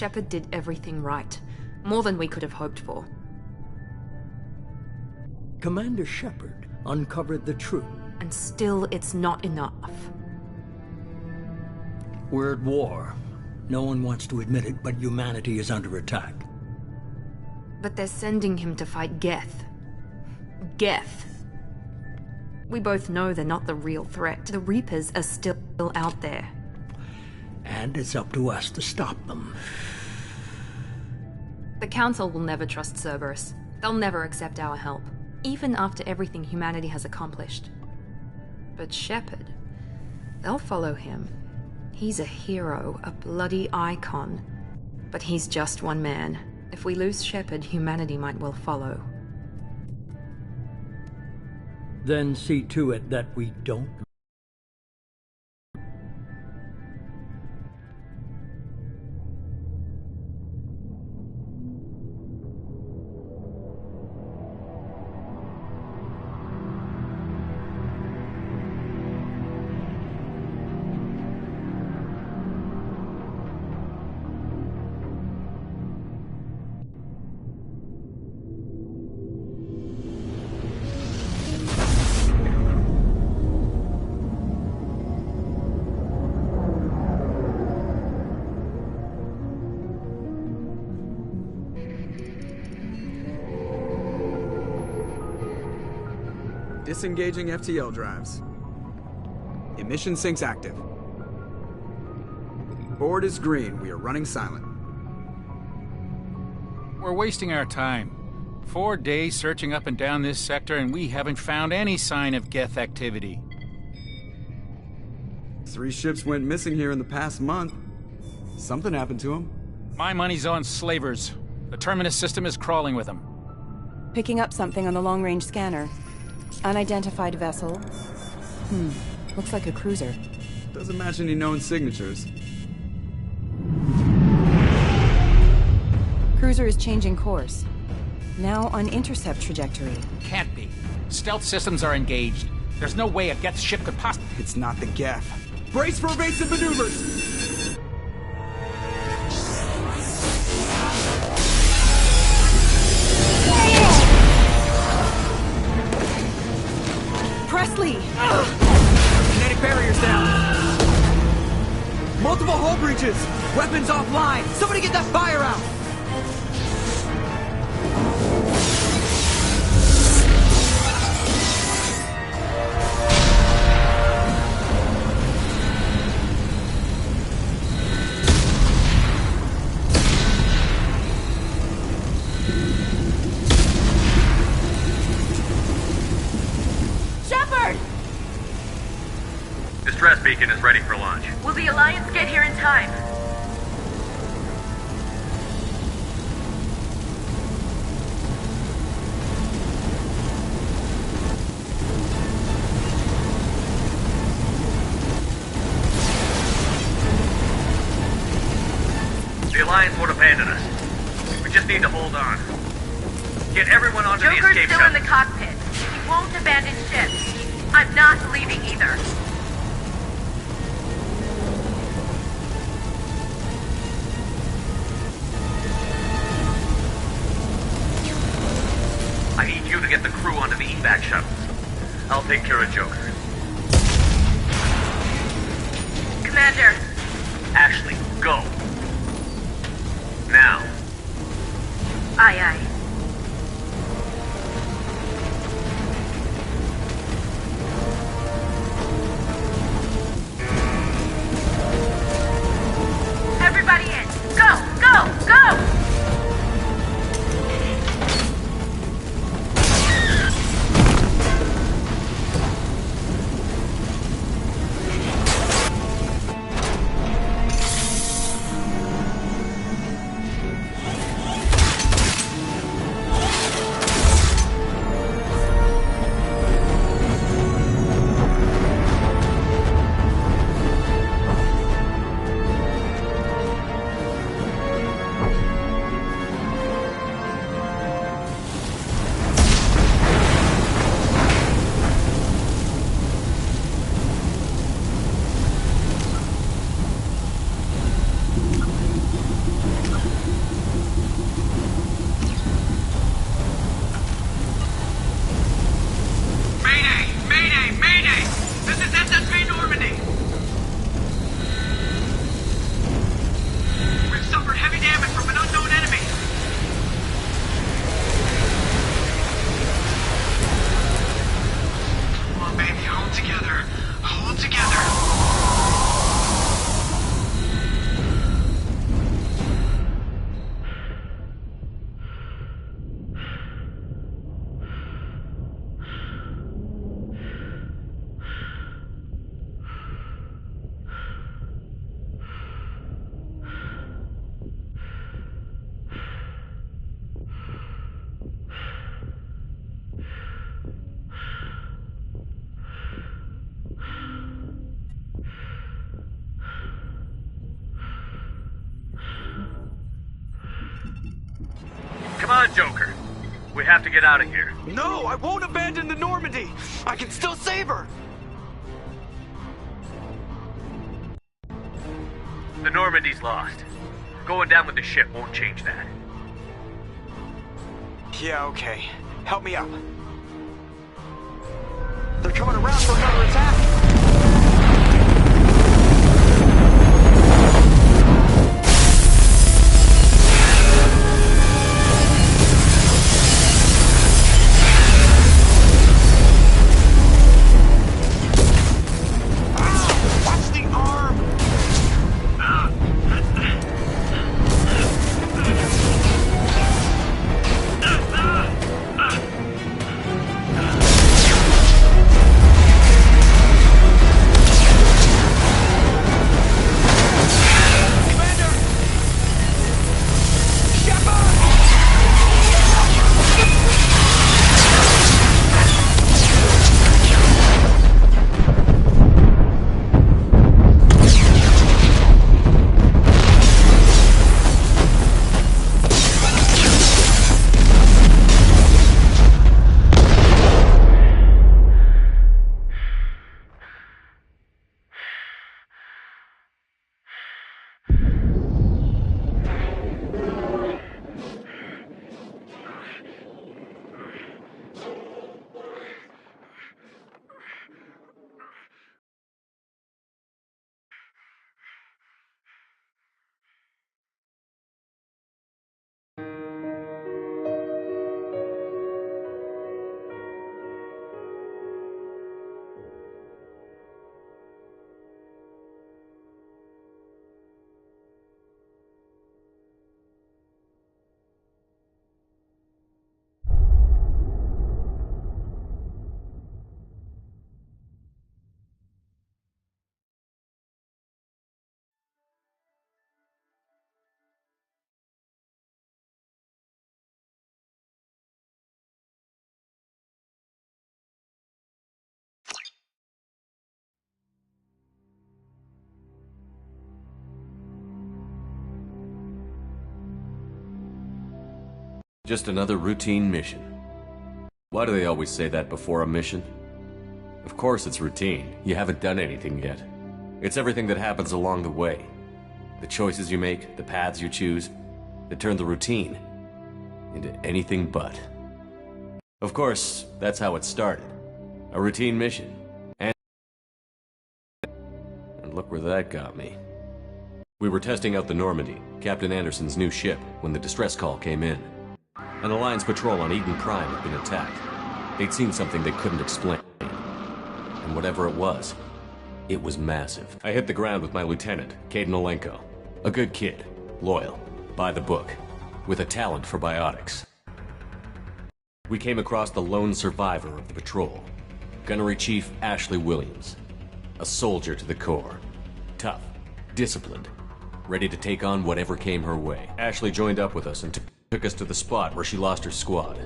Shepard did everything right. More than we could have hoped for. Commander Shepard uncovered the truth. And still, it's not enough. We're at war. No one wants to admit it, but humanity is under attack. But they're sending him to fight Geth. Geth. We both know they're not the real threat. The Reapers are still out there. And it's up to us to stop them. The Council will never trust Cerberus. They'll never accept our help, even after everything humanity has accomplished. But Shepard, they'll follow him. He's a hero, a bloody icon. But he's just one man. If we lose Shepard, humanity might well follow. Then see to it that we don't. Disengaging FTL drives. Emission sinks active. Board is green. We are running silent. We're wasting our time. 4 days searching up and down this sector, and we haven't found any sign of Geth activity. 3 ships went missing here in the past month. Something happened to them. My money's on slavers. The Terminus system is crawling with them. Picking up something on the long-range scanner. Unidentified vessel. Looks like a cruiser. Doesn't match any known signatures. Cruiser is changing course. Now on intercept trajectory. Can't be. Stealth systems are engaged. There's no way a Geth ship could possibly... It's not the Geth. Brace for evasive maneuvers! Presley! Kinetic barriers down! Multiple hull breaches! Weapons offline! Somebody get that fire out! Distress beacon is ready for launch. Will the Alliance get here in time? The Alliance won't abandon us. We just need to hold on. Get everyone onto the Joker's escape still shuttle. in the cockpit. He won't abandon ship. I'm not leaving either. I need you to get the crew onto the evac shuttles. I'll take care of Joker. Commander. Ashley, go. Now. Aye, aye. Everybody in! Go! Go! Go! Come on, Joker. We have to get out of here. No, I won't abandon the Normandy. I can still save her. The Normandy's lost. Going down with the ship won't change that. Yeah, okay. Help me up. They're coming around for another attack. Just another routine mission. Why do they always say that before a mission? Of course it's routine. You haven't done anything yet. It's everything that happens along the way. The choices you make, the paths you choose, that turn the routine into anything but. Of course, that's how it started. A routine mission. And look where that got me. We were testing out the Normandy, Captain Anderson's new ship, when the distress call came in. An Alliance patrol on Eden Prime had been attacked. They'd seen something they couldn't explain. And whatever it was massive. I hit the ground with my lieutenant, Caden Olenko. A good kid, loyal, by the book, with a talent for biotics. We came across the lone survivor of the patrol, Gunnery Chief Ashley Williams. A soldier to the core. Tough, disciplined, ready to take on whatever came her way. Ashley joined up with us and took us to the spot where she lost her squad.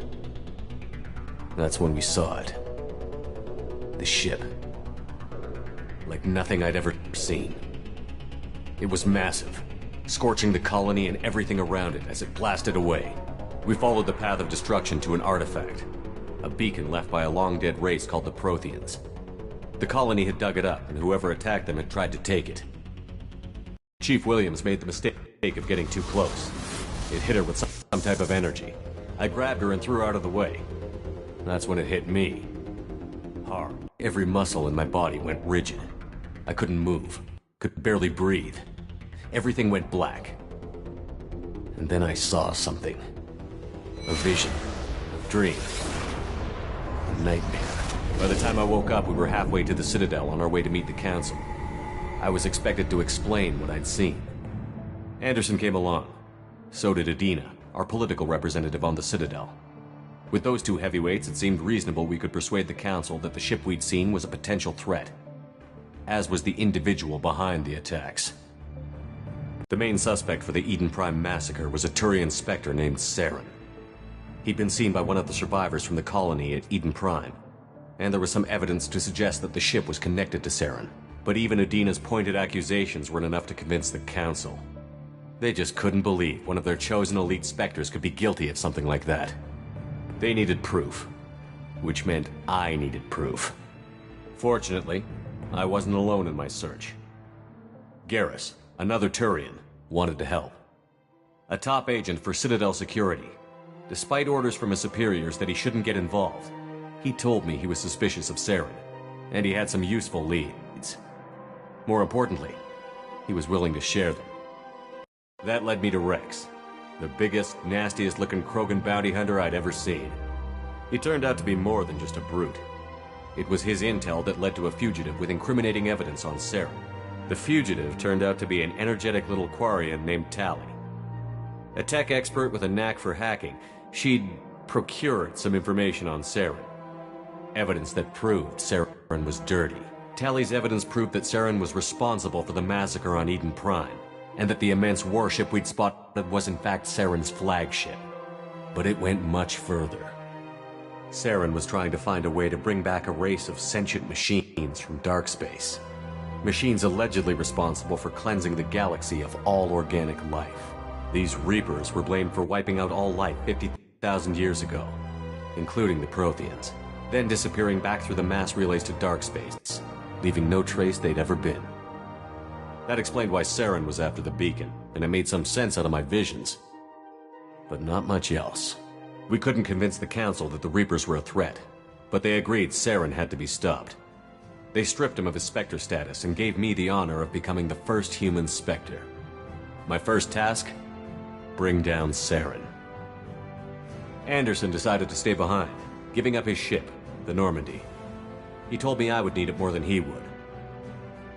That's when we saw it. The ship. Like nothing I'd ever seen. It was massive, scorching the colony and everything around it as it blasted away. We followed the path of destruction to an artifact, a beacon left by a long-dead race called the Protheans. The colony had dug it up, and whoever attacked them had tried to take it. Chief Williams made the mistake of getting too close. It hit her with some type of energy. I grabbed her and threw her out of the way. That's when it hit me. Hard. Every muscle in my body went rigid. I couldn't move. Could barely breathe. Everything went black. And then I saw something. A vision. A dream. A nightmare. By the time I woke up, we were halfway to the Citadel on our way to meet the Council. I was expected to explain what I'd seen. Anderson came along. So did Adina, our political representative on the Citadel. With those two heavyweights, it seemed reasonable we could persuade the Council that the ship we'd seen was a potential threat, as was the individual behind the attacks. The main suspect for the Eden Prime massacre was a Turian Spectre named Saren. He'd been seen by one of the survivors from the colony at Eden Prime, and there was some evidence to suggest that the ship was connected to Saren. But even Adina's pointed accusations weren't enough to convince the Council. They just couldn't believe one of their chosen elite specters could be guilty of something like that. They needed proof, which meant I needed proof. Fortunately, I wasn't alone in my search. Garrus, another Turian, wanted to help. A top agent for Citadel Security. Despite orders from his superiors that he shouldn't get involved, he told me he was suspicious of Saren, and he had some useful leads. More importantly, he was willing to share them. That led me to Rex, the biggest, nastiest-looking Krogan bounty hunter I'd ever seen. He turned out to be more than just a brute. It was his intel that led to a fugitive with incriminating evidence on Saren. The fugitive turned out to be an energetic little Quarian named Tali. A tech expert with a knack for hacking, she'd procured some information on Saren. Evidence that proved Saren was dirty. Tali's evidence proved that Saren was responsible for the massacre on Eden Prime, and that the immense warship we'd spotted was in fact Saren's flagship. But it went much further. Saren was trying to find a way to bring back a race of sentient machines from dark space. Machines allegedly responsible for cleansing the galaxy of all organic life. These Reapers were blamed for wiping out all life 50,000 years ago, including the Protheans, then disappearing back through the mass relays to dark space, leaving no trace they'd ever been. That explained why Saren was after the beacon, and it made some sense out of my visions. But not much else. We couldn't convince the Council that the Reapers were a threat, but they agreed Saren had to be stopped. They stripped him of his Spectre status and gave me the honor of becoming the first human Spectre. My first task? Bring down Saren. Anderson decided to stay behind, giving up his ship, the Normandy. He told me I would need it more than he would.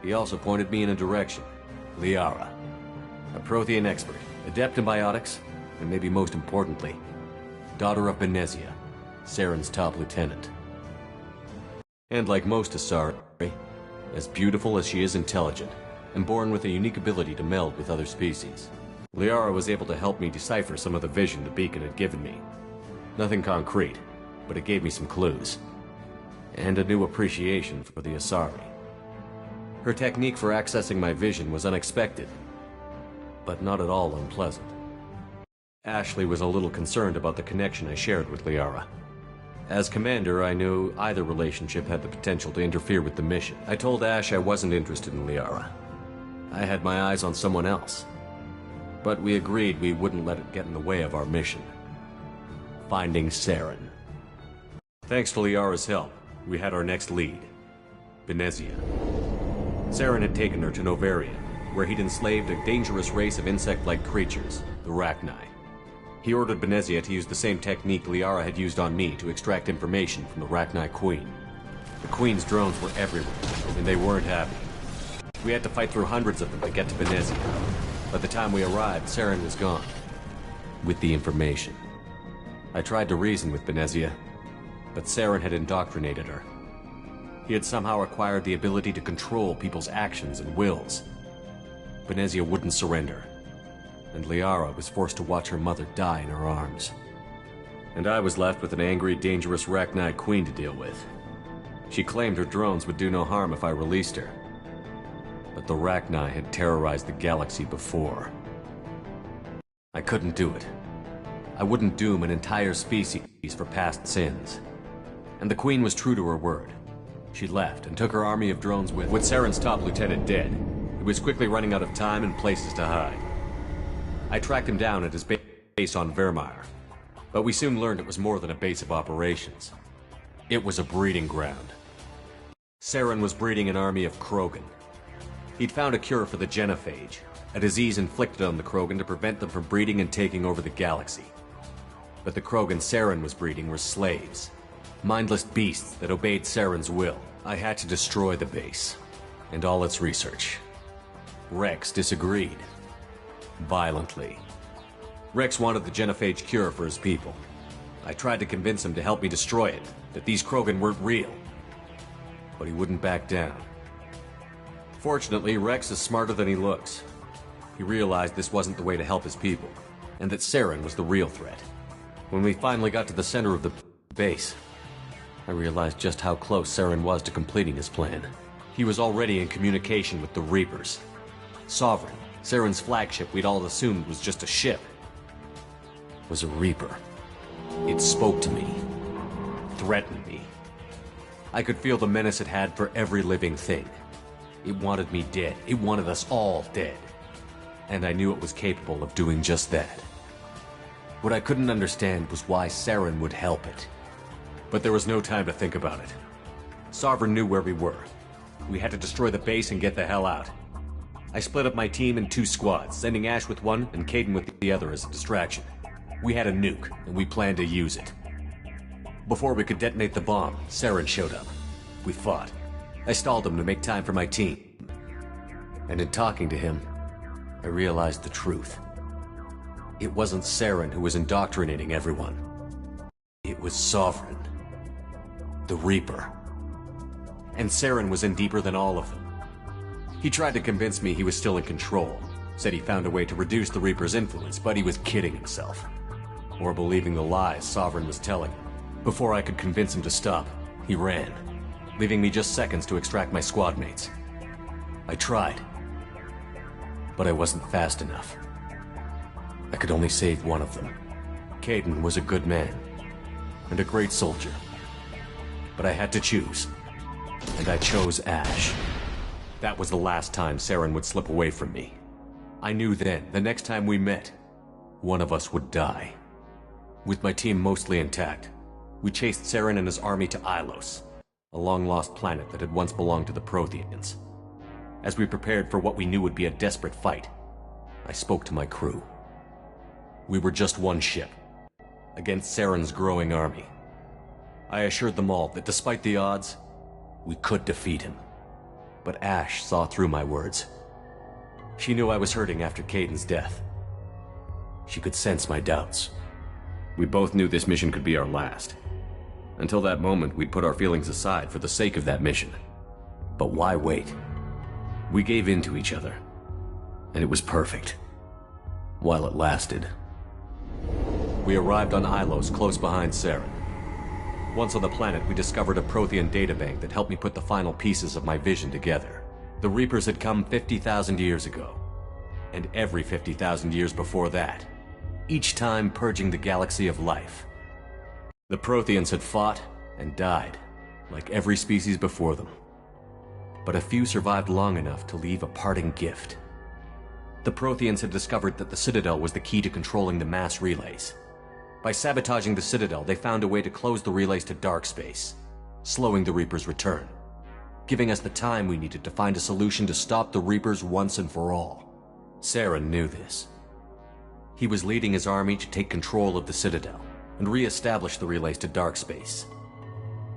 He also pointed me in a direction, Liara, a Prothean expert, adept in biotics, and maybe most importantly, daughter of Benezia, Saren's top lieutenant. And like most Asari, as beautiful as she is intelligent, and born with a unique ability to meld with other species, Liara was able to help me decipher some of the vision the beacon had given me. Nothing concrete, but it gave me some clues. And a new appreciation for the Asari. Her technique for accessing my vision was unexpected, but not at all unpleasant. Ashley was a little concerned about the connection I shared with Liara. As commander, I knew either relationship had the potential to interfere with the mission. I told Ash I wasn't interested in Liara. I had my eyes on someone else. But we agreed we wouldn't let it get in the way of our mission. Finding Saren. Thanks to Liara's help, we had our next lead. Benezia. Saren had taken her to Novaria, where he'd enslaved a dangerous race of insect-like creatures, the Rachni. He ordered Benezia to use the same technique Liara had used on me to extract information from the Rachni Queen. The Queen's drones were everywhere, and they weren't happy. We had to fight through hundreds of them to get to Benezia. By the time we arrived, Saren was gone. With the information. I tried to reason with Benezia, but Saren had indoctrinated her. He had somehow acquired the ability to control people's actions and wills. Benezia wouldn't surrender, and Liara was forced to watch her mother die in her arms. And I was left with an angry, dangerous Rachni Queen to deal with. She claimed her drones would do no harm if I released her. But the Rachni had terrorized the galaxy before. I couldn't do it. I wouldn't doom an entire species for past sins. And the Queen was true to her word. She left and took her army of drones with her. With Saren's top lieutenant dead, he was quickly running out of time and places to hide. I tracked him down at his base on Vermeer, but we soon learned it was more than a base of operations. It was a breeding ground. Saren was breeding an army of Krogan. He'd found a cure for the genophage, a disease inflicted on the Krogan to prevent them from breeding and taking over the galaxy. But the Krogan Saren was breeding were slaves, mindless beasts that obeyed Saren's will. I had to destroy the base, and all its research. Rex disagreed. Violently. Rex wanted the genophage cure for his people. I tried to convince him to help me destroy it, that these Krogan weren't real. But he wouldn't back down. Fortunately, Rex is smarter than he looks. He realized this wasn't the way to help his people, and that Saren was the real threat. When we finally got to the center of the base, I realized just how close Saren was to completing his plan. He was already in communication with the Reapers. Sovereign, Saren's flagship we'd all assumed was just a ship was a Reaper. It spoke to me, threatened me. I could feel the menace it had for every living thing. It wanted me dead. It wanted us all dead. And I knew it was capable of doing just that. What I couldn't understand was why Saren would help it. But there was no time to think about it. Sovereign knew where we were. We had to destroy the base and get the hell out. I split up my team in 2 squads, sending Ash with one and Caden with the other as a distraction. We had a nuke, and we planned to use it. Before we could detonate the bomb, Saren showed up. We fought. I stalled him to make time for my team. And in talking to him, I realized the truth. It wasn't Saren who was indoctrinating everyone. It was Sovereign. The Reaper. And Saren was in deeper than all of them. He tried to convince me he was still in control. Said he found a way to reduce the Reaper's influence, but he was kidding himself. Or believing the lies Sovereign was telling him. Before I could convince him to stop, he ran, leaving me just seconds to extract my squad mates. I tried, but I wasn't fast enough. I could only save one of them. Caden was a good man, and a great soldier. But I had to choose, and I chose Ash. That was the last time Saren would slip away from me. I knew then, the next time we met, one of us would die. With my team mostly intact, we chased Saren and his army to Ilos, a long-lost planet that had once belonged to the Protheans. As we prepared for what we knew would be a desperate fight, I spoke to my crew. We were just one ship, against Saren's growing army. I assured them all that despite the odds, we could defeat him. But Ash saw through my words. She knew I was hurting after Caden's death. She could sense my doubts. We both knew this mission could be our last. Until that moment, we'd put our feelings aside for the sake of that mission. But why wait? We gave in to each other, and it was perfect. While it lasted. We arrived on Ilos, close behind Saren. Once on the planet, we discovered a Prothean databank that helped me put the final pieces of my vision together. The Reapers had come 50,000 years ago, and every 50,000 years before that, each time purging the galaxy of life. The Protheans had fought and died, like every species before them. But a few survived long enough to leave a parting gift. The Protheans had discovered that the Citadel was the key to controlling the mass relays. By sabotaging the Citadel, they found a way to close the relays to dark space, slowing the Reapers' return, giving us the time we needed to find a solution to stop the Reapers once and for all. Saren knew this. He was leading his army to take control of the Citadel and re-establish the relays to dark space,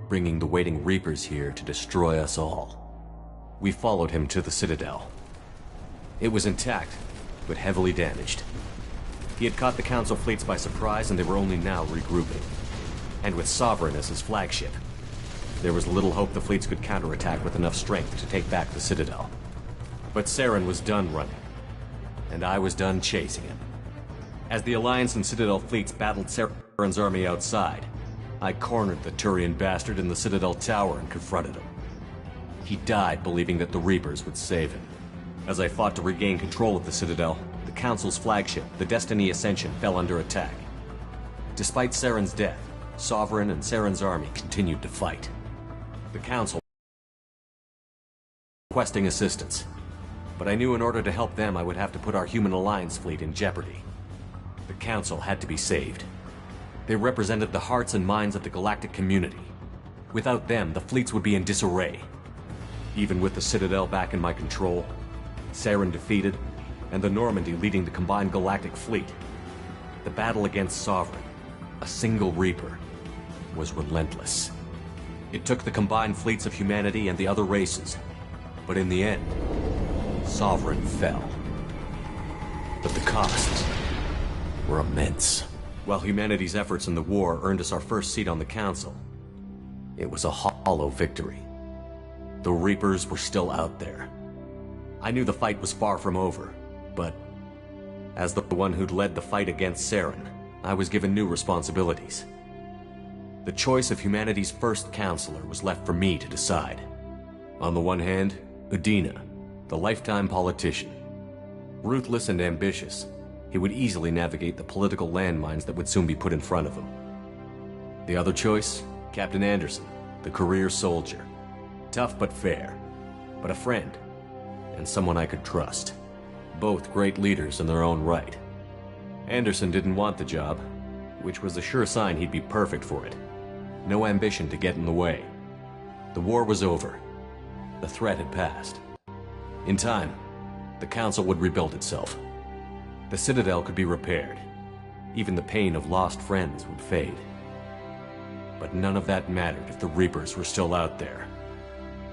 bringing the waiting Reapers here to destroy us all. We followed him to the Citadel. It was intact, but heavily damaged. He had caught the Council fleets by surprise, and they were only now regrouping. And with Sovereign as his flagship, there was little hope the fleets could counterattack with enough strength to take back the Citadel. But Saren was done running, and I was done chasing him. As the Alliance and Citadel fleets battled Saren's army outside, I cornered the Turian bastard in the Citadel tower and confronted him. He died believing that the Reapers would save him. As I fought to regain control of the Citadel, the Council's flagship, the Destiny Ascension, fell under attack. Despite Saren's death, Sovereign and Saren's army continued to fight. The Council requesting assistance, but I knew in order to help them I would have to put our human Alliance fleet in jeopardy. The Council had to be saved. They represented the hearts and minds of the galactic community. Without them, the fleets would be in disarray. Even with the Citadel back in my control, Saren defeated, and the Normandy leading the combined galactic fleet, the battle against Sovereign, a single Reaper, was relentless. It took the combined fleets of humanity and the other races, but in the end, Sovereign fell. But the costs were immense. While humanity's efforts in the war earned us our first seat on the Council, it was a hollow victory. The Reapers were still out there. I knew the fight was far from over, but as the one who'd led the fight against Saren, I was given new responsibilities. The choice of humanity's first counselor was left for me to decide. On the one hand, Udina, the lifetime politician. Ruthless and ambitious, he would easily navigate the political landmines that would soon be put in front of him. The other choice? Captain Anderson, the career soldier. Tough but fair, but a friend, and someone I could trust. Both great leaders in their own right. Anderson didn't want the job, which was a sure sign he'd be perfect for it. No ambition to get in the way. The war was over. The threat had passed. In time, the Council would rebuild itself. The Citadel could be repaired. Even the pain of lost friends would fade. But none of that mattered if the Reapers were still out there.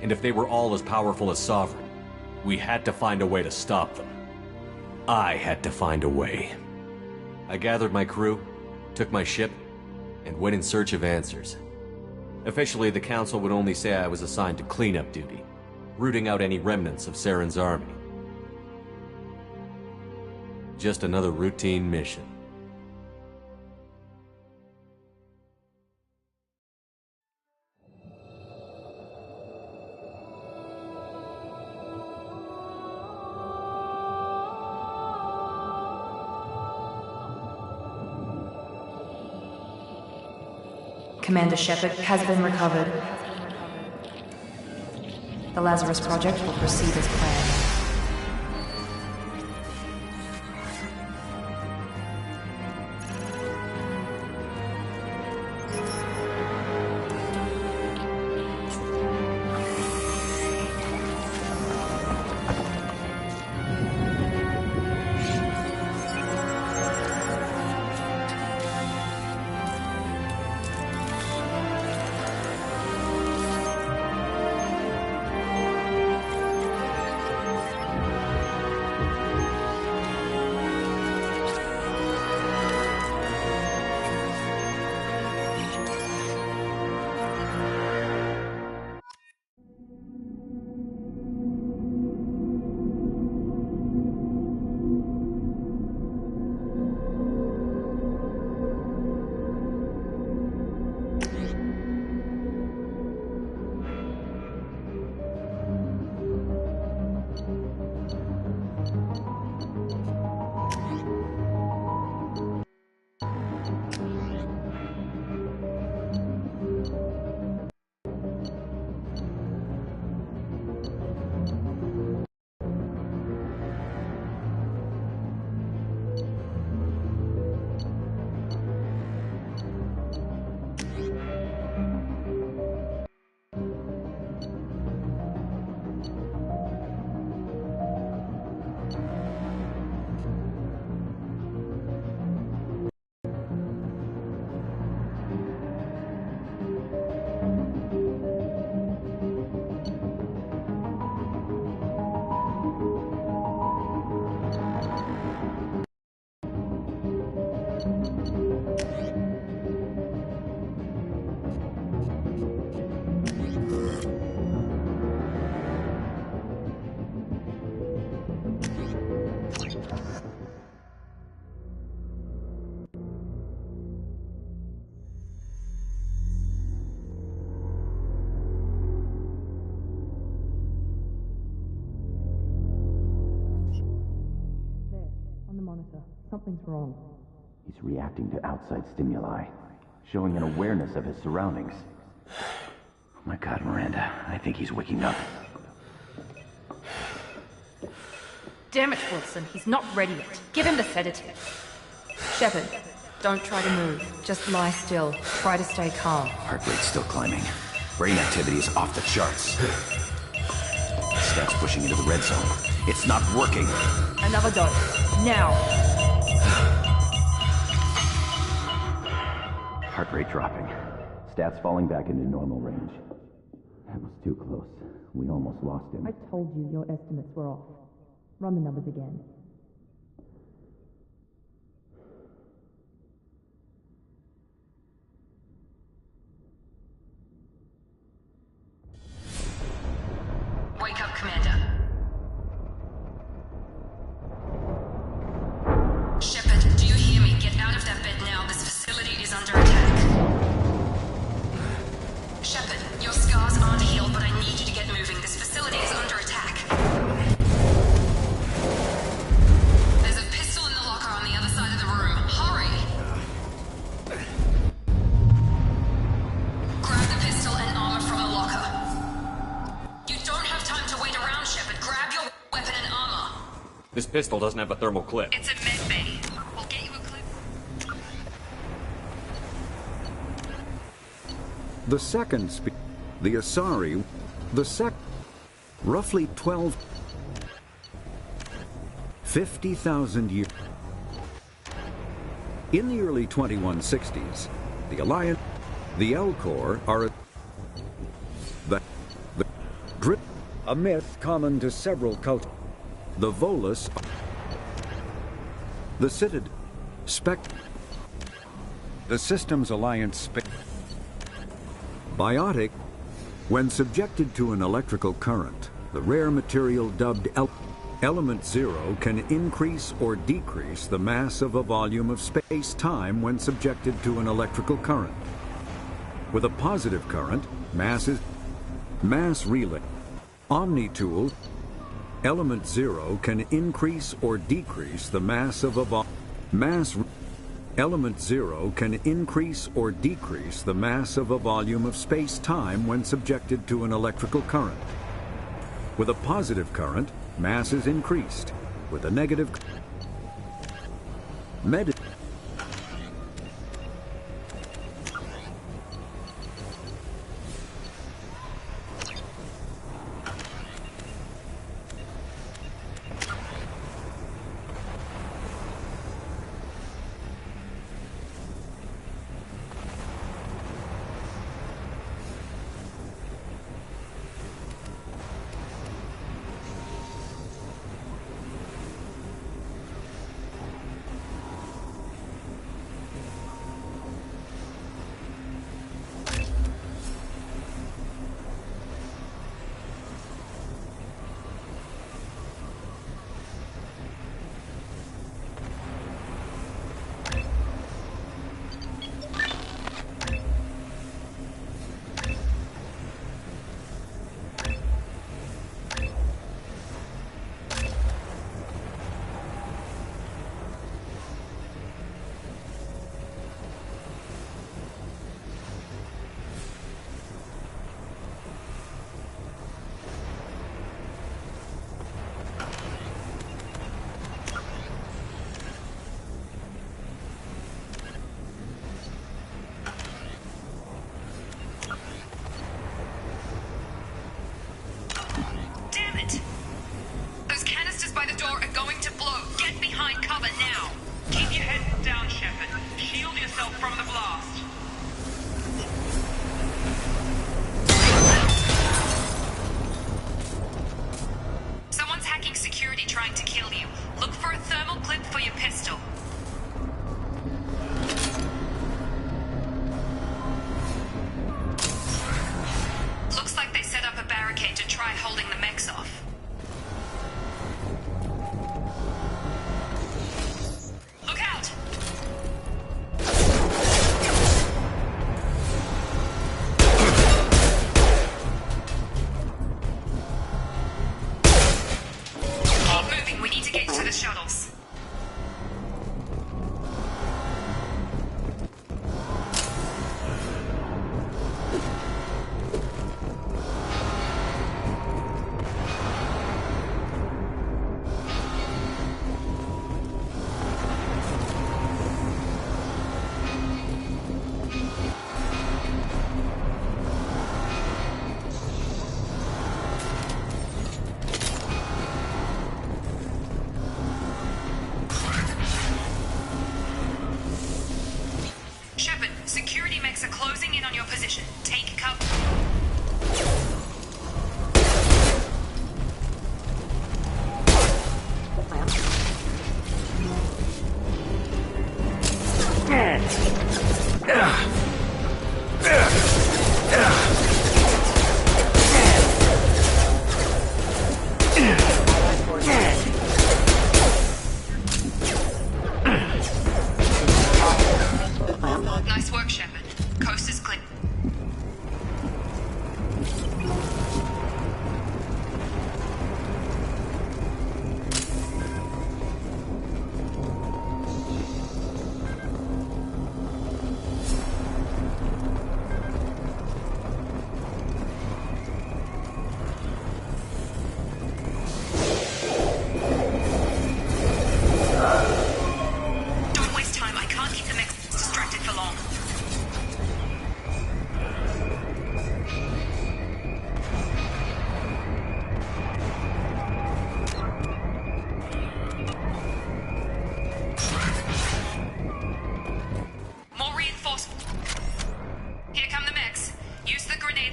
And if they were all as powerful as Sovereign, we had to find a way to stop them. I had to find a way. I gathered my crew, took my ship, and went in search of answers. Officially, the Council would only say I was assigned to cleanup duty, rooting out any remnants of Saren's army. Just another routine mission. Commander Shepard has been recovered. The Lazarus Project will proceed as planned. Something's wrong. He's reacting to outside stimuli, showing an awareness of his surroundings. Oh my God, Miranda, I think he's waking up. Damn it, Wilson, he's not ready yet. Give him the sedative. Shepard, don't try to move. Just lie still. Try to stay calm. Heart rate's still climbing. Brain activity is off the charts. Stats pushing into the red zone. It's not working. Another dose. Now. Heart rate dropping. Stats falling back into normal range. That was too close. We almost lost him. I told you your estimates were off. Run the numbers again. Wake up, Commander. Shepard, do you hear me? Get out of that bed now. This facility is under attack. Shepard, your scars aren't healed, but I need you to get moving. This facility is under attack. This pistol doesn't have a thermal clip. It's a med bay. We'll get you a clip. The second the Asari, roughly 50,000 years. In the early 2160s, the Alliance, the Elcor are the drip, a myth common to several cultures. The Volus, the Citadel, the Systems Alliance Biotic. When subjected to an electrical current, the rare material dubbed Element Zero can increase or decrease the mass of a volume of space-time when subjected to an electrical current. With a positive current, mass relay. Omni-tool, Element Zero can increase or decrease the mass of a Element Zero can increase or decrease the mass of a volume of space-time when subjected to an electrical current. With a positive current, mass is increased. With a negative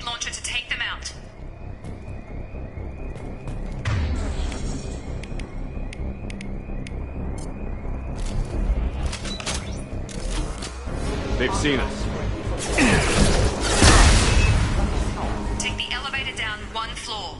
rocket launcher to take them out. They've seen us. Take the elevator down one floor.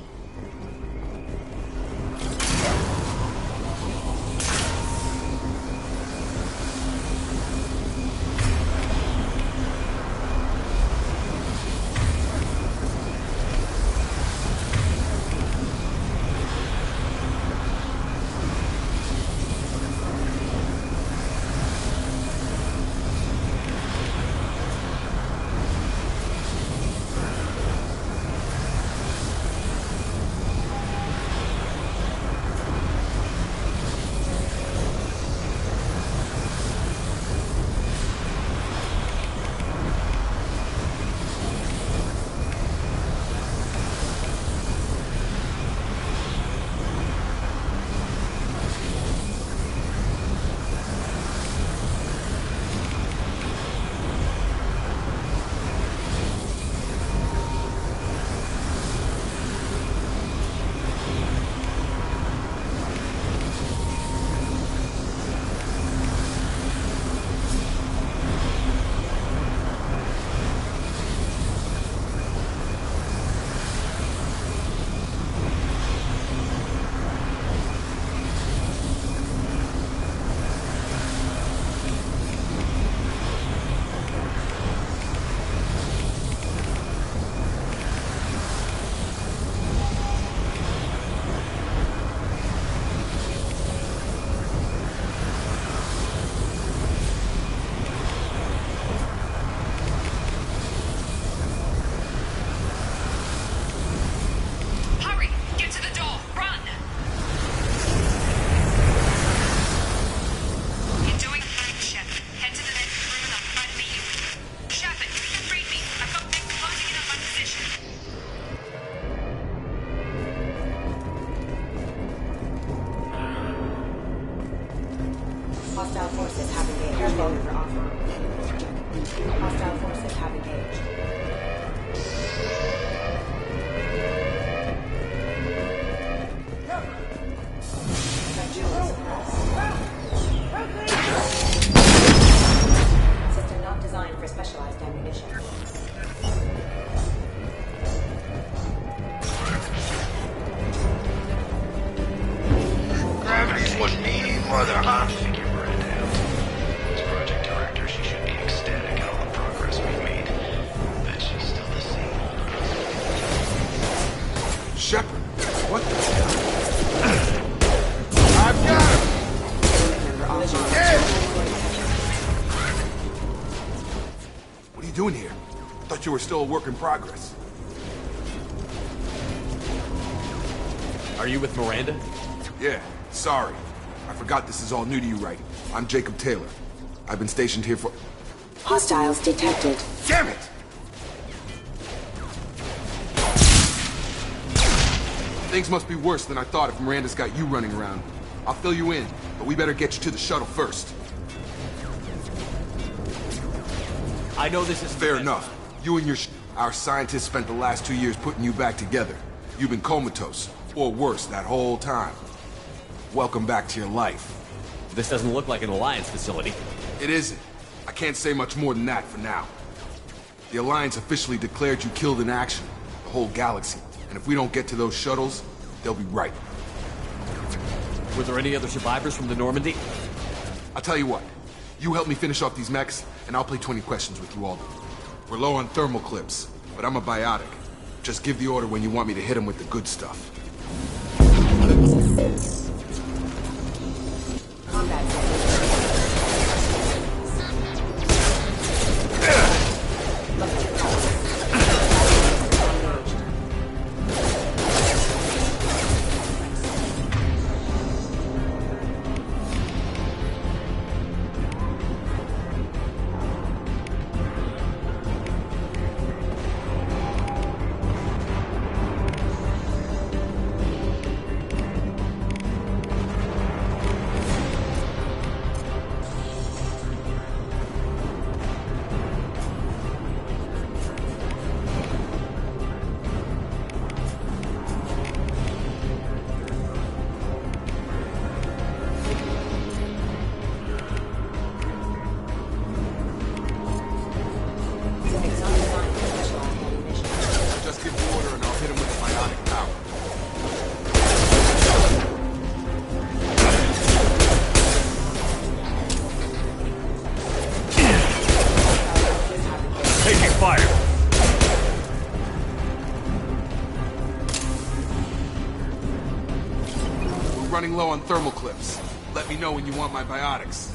Hostile forces have engaged. Careful. Hostile forces have engaged. System not designed for specialized ammunition. Gravity's what me, mother, huh? As project director, she should be ecstatic at all the progress we've made. Bet she's still the same old. Shepard, what the hell? I've got him! Yeah! What are you doing here? I thought you were still a work in progress. Are you with Miranda? Yeah, sorry. I forgot this is all new to you, right? I'm Jacob Taylor. I've been stationed here for... Hostiles detected. Damn it! Things must be worse than I thought if Miranda's got you running around. I'll fill you in, but we better get you to the shuttle first. I know this is fair enough. You and our scientists spent the last 2 years putting you back together. You've been comatose, or worse, that whole time. Welcome back to your life. This doesn't look like an Alliance facility. It isn't. I can't say much more than that for now. The Alliance officially declared you killed in action, the whole galaxy. And if we don't get to those shuttles, they'll be right. Were there any other survivors from the Normandy? I'll tell you what. You help me finish off these mechs, and I'll play 20 questions with you all. We're low on thermal clips, but I'm a biotic. Just give the order when you want me to hit them with the good stuff. running low on thermal clips. Let me know when you want my biotics.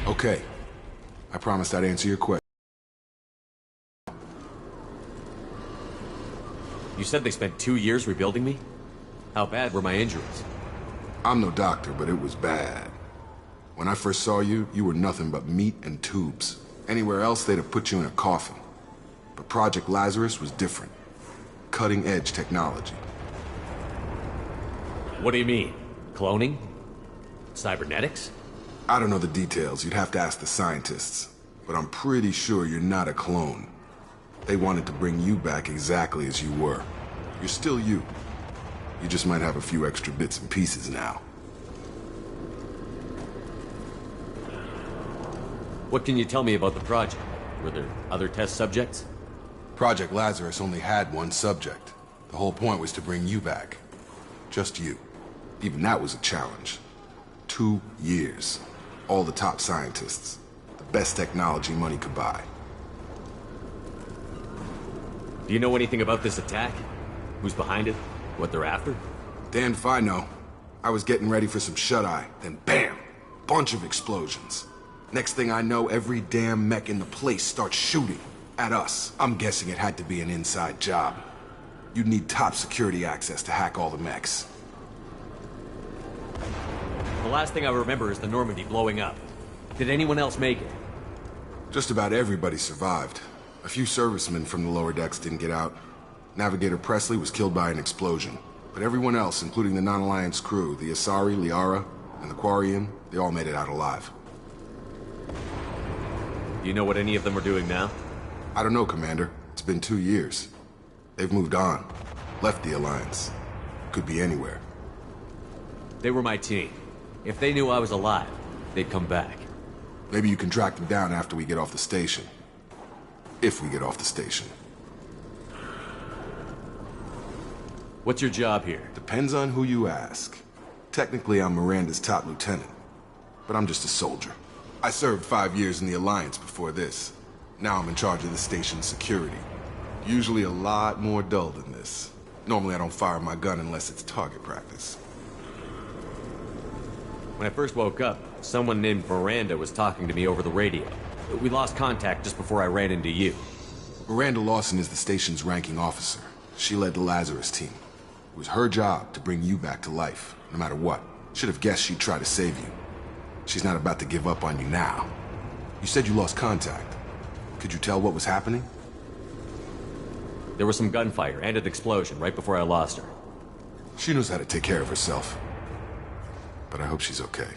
Okay. I promised I'd answer your question. You said they spent 2 years rebuilding me? How bad were my injuries? I'm no doctor, but it was bad. When I first saw you, you were nothing but meat and tubes. Anywhere else, they'd have put you in a coffin. But Project Lazarus was different. Cutting-edge technology. What do you mean? Cloning? Cybernetics? I don't know the details. You'd have to ask the scientists. But I'm pretty sure you're not a clone. They wanted to bring you back exactly as you were. You're still you. You just might have a few extra bits and pieces now. What can you tell me about the project? Were there other test subjects? Project Lazarus only had one subject. The whole point was to bring you back. Just you. Even that was a challenge. 2 years. All the top scientists. The best technology money could buy. Do you know anything about this attack? Who's behind it? What they're after? Damned if I know. I was getting ready for some shut-eye, then bam! Bunch of explosions. Next thing I know, every damn mech in the place starts shooting. At us. I'm guessing it had to be an inside job. You'd need top security access to hack all the mechs. The last thing I remember is the Normandy blowing up. Did anyone else make it? Just about everybody survived. A few servicemen from the lower decks didn't get out. Navigator Presley was killed by an explosion. But everyone else, including the non-Alliance crew, the Asari, Liara, and the Quarian, they all made it out alive. Do you know what any of them are doing now? I don't know, Commander. It's been 2 years. They've moved on. Left the Alliance. Could be anywhere. They were my team. If they knew I was alive, they'd come back. Maybe you can track them down after we get off the station. If we get off the station. What's your job here? Depends on who you ask. Technically, I'm Miranda's top lieutenant. But I'm just a soldier. I served 5 years in the Alliance before this. Now I'm in charge of the station's security. Usually a lot more dull than this. Normally I don't fire my gun unless it's target practice. When I first woke up, someone named Miranda was talking to me over the radio. We lost contact just before I ran into you. Miranda Lawson is the station's ranking officer. She led the Lazarus team. It was her job to bring you back to life, no matter what. Should have guessed she'd try to save you. She's not about to give up on you now. You said you lost contact. Could you tell what was happening? There was some gunfire and an explosion right before I lost her. She knows how to take care of herself. But I hope she's okay.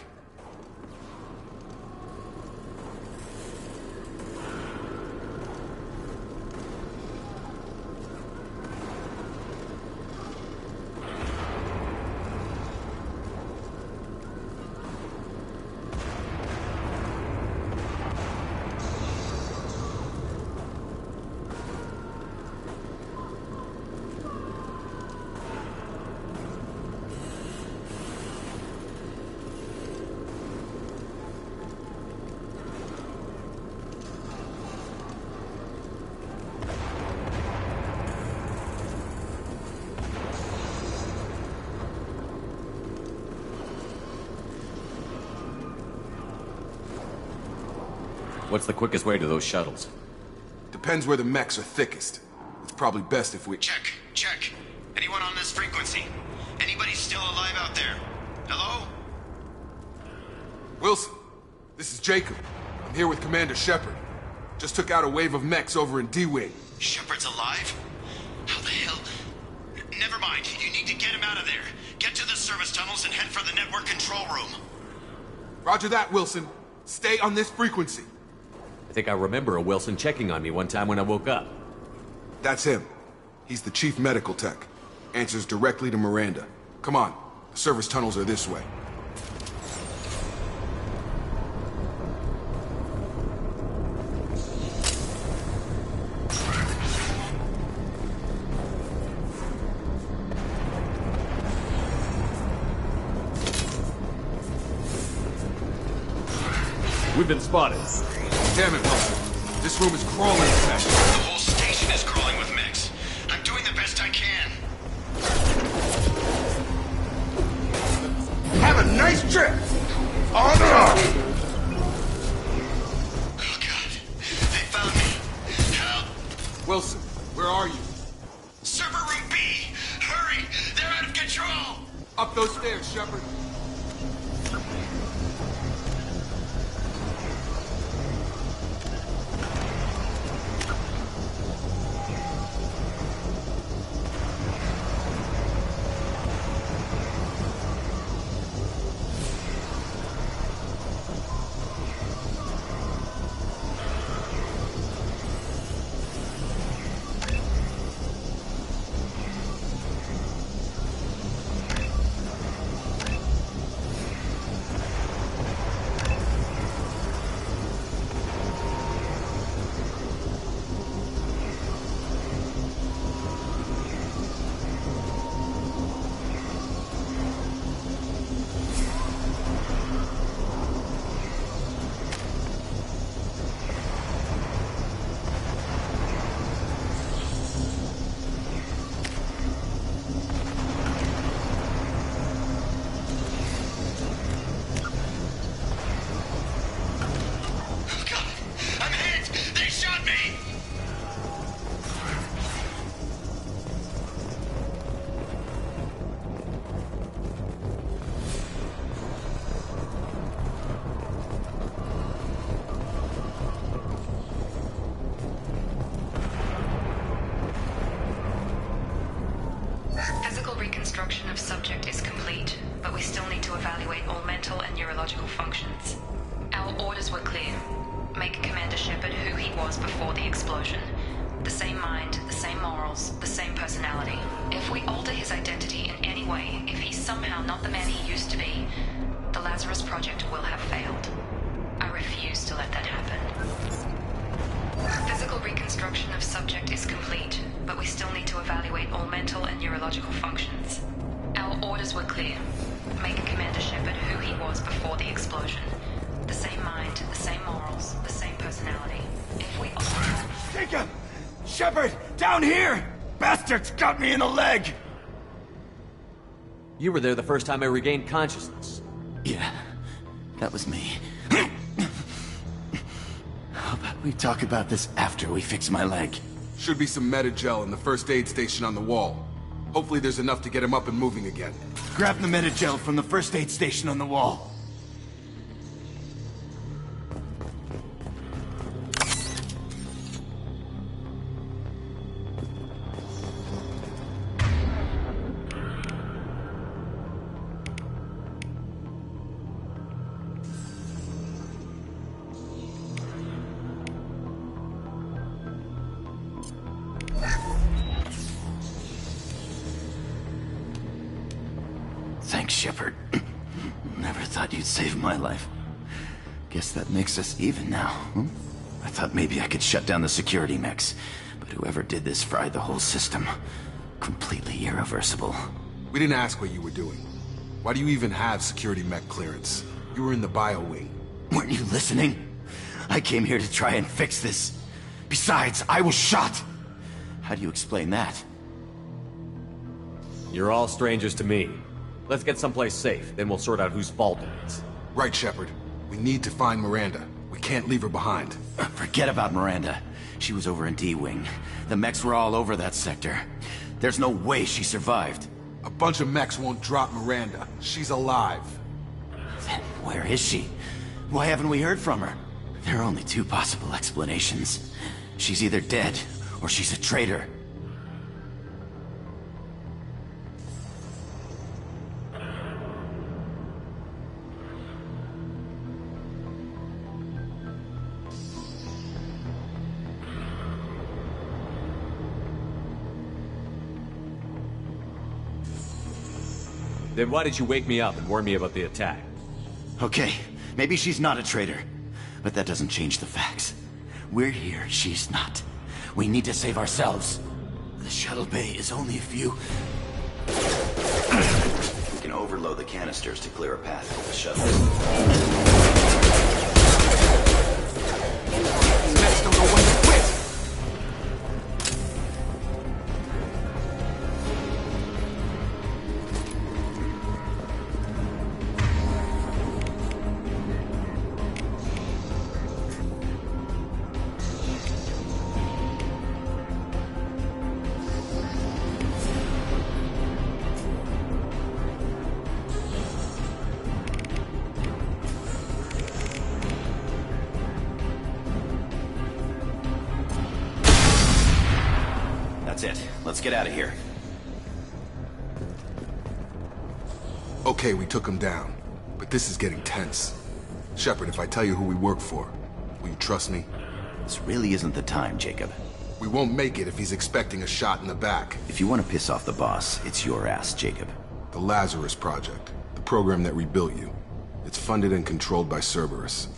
What's the quickest way to those shuttles? Depends where the mechs are thickest. It's probably best if we... Check. Anyone on this frequency? Anybody still alive out there? Hello? Wilson, this is Jacob. I'm here with Commander Shepard. Just took out a wave of mechs over in D-Wing. Shepard's alive? How the hell? Never mind. You need to get him out of there. Get to the service tunnels and head for the network control room. Roger that, Wilson. Stay on this frequency. I think I remember a Wilson checking on me one time when I woke up. That's him. He's the chief medical tech. Answers directly to Miranda. Come on. The service tunnels are this way. We've been spotted. Damn it, Wilson. This room is crawling with mechs. The whole station is crawling with mechs. I'm doing the best I can. Have a nice trip! On guard! Oh, God. They found me. Help! Wilson, where are you? Server room B! Hurry! They're out of control! Up those stairs, Shepard. Reconstruction of subject is complete, but we still need to evaluate all mental and neurological functions. Our orders were clear. Make Commander Shepard who he was before the explosion. The same mind, the same morals, the same personality. If we alter his identity in any way, if he's somehow not the man he used to be, the Lazarus Project will have failed. I refuse to let that happen. Physical reconstruction of subject is complete, but we still need to evaluate all mental and neurological functions. Our orders were clear. Make Commander Shepard who he was before the explosion. The same mind, the same morals, the same personality. If we alter... Jacob! Shepard! Down here! Bastards got me in the leg! You were there the first time I regained consciousness. Yeah, that was me. How about we talk about this after we fix my leg? Should be some Metagel in the first aid station on the wall. Hopefully there's enough to get him up and moving again. Grab the Metagel from the first aid station on the wall. Thanks, Shepard. Never thought you'd save my life. Guess that makes us even now, huh? I thought maybe I could shut down the security mechs, but whoever did this fried the whole system. Completely irreversible. We didn't ask what you were doing. Why do you even have security mech clearance? You were in the bio wing. Weren't you listening? I came here to try and fix this. Besides, I was shot. How do you explain that? You're all strangers to me. Let's get someplace safe, then we'll sort out whose fault it is. Right, Shepard. We need to find Miranda. We can't leave her behind. Forget about Miranda. She was over in D-Wing. The mechs were all over that sector. There's no way she survived. A bunch of mechs won't drop Miranda. She's alive. Then where is she? Why haven't we heard from her? There are only two possible explanations. She's either dead, or she's a traitor. Then why did you wake me up and warn me about the attack? Okay, maybe she's not a traitor. But that doesn't change the facts. We're here, she's not. We need to save ourselves. The shuttle bay is only a few... We can overload the canisters to clear a path for the shuttle. These mechs don't know when to quit! That's it. Let's get out of here. Okay, we took him down. But this is getting tense. Shepard, if I tell you who we work for, will you trust me? This really isn't the time, Jacob. We won't make it if he's expecting a shot in the back. If you want to piss off the boss, it's your ass, Jacob. The Lazarus Project. The program that rebuilt you. It's funded and controlled by Cerberus.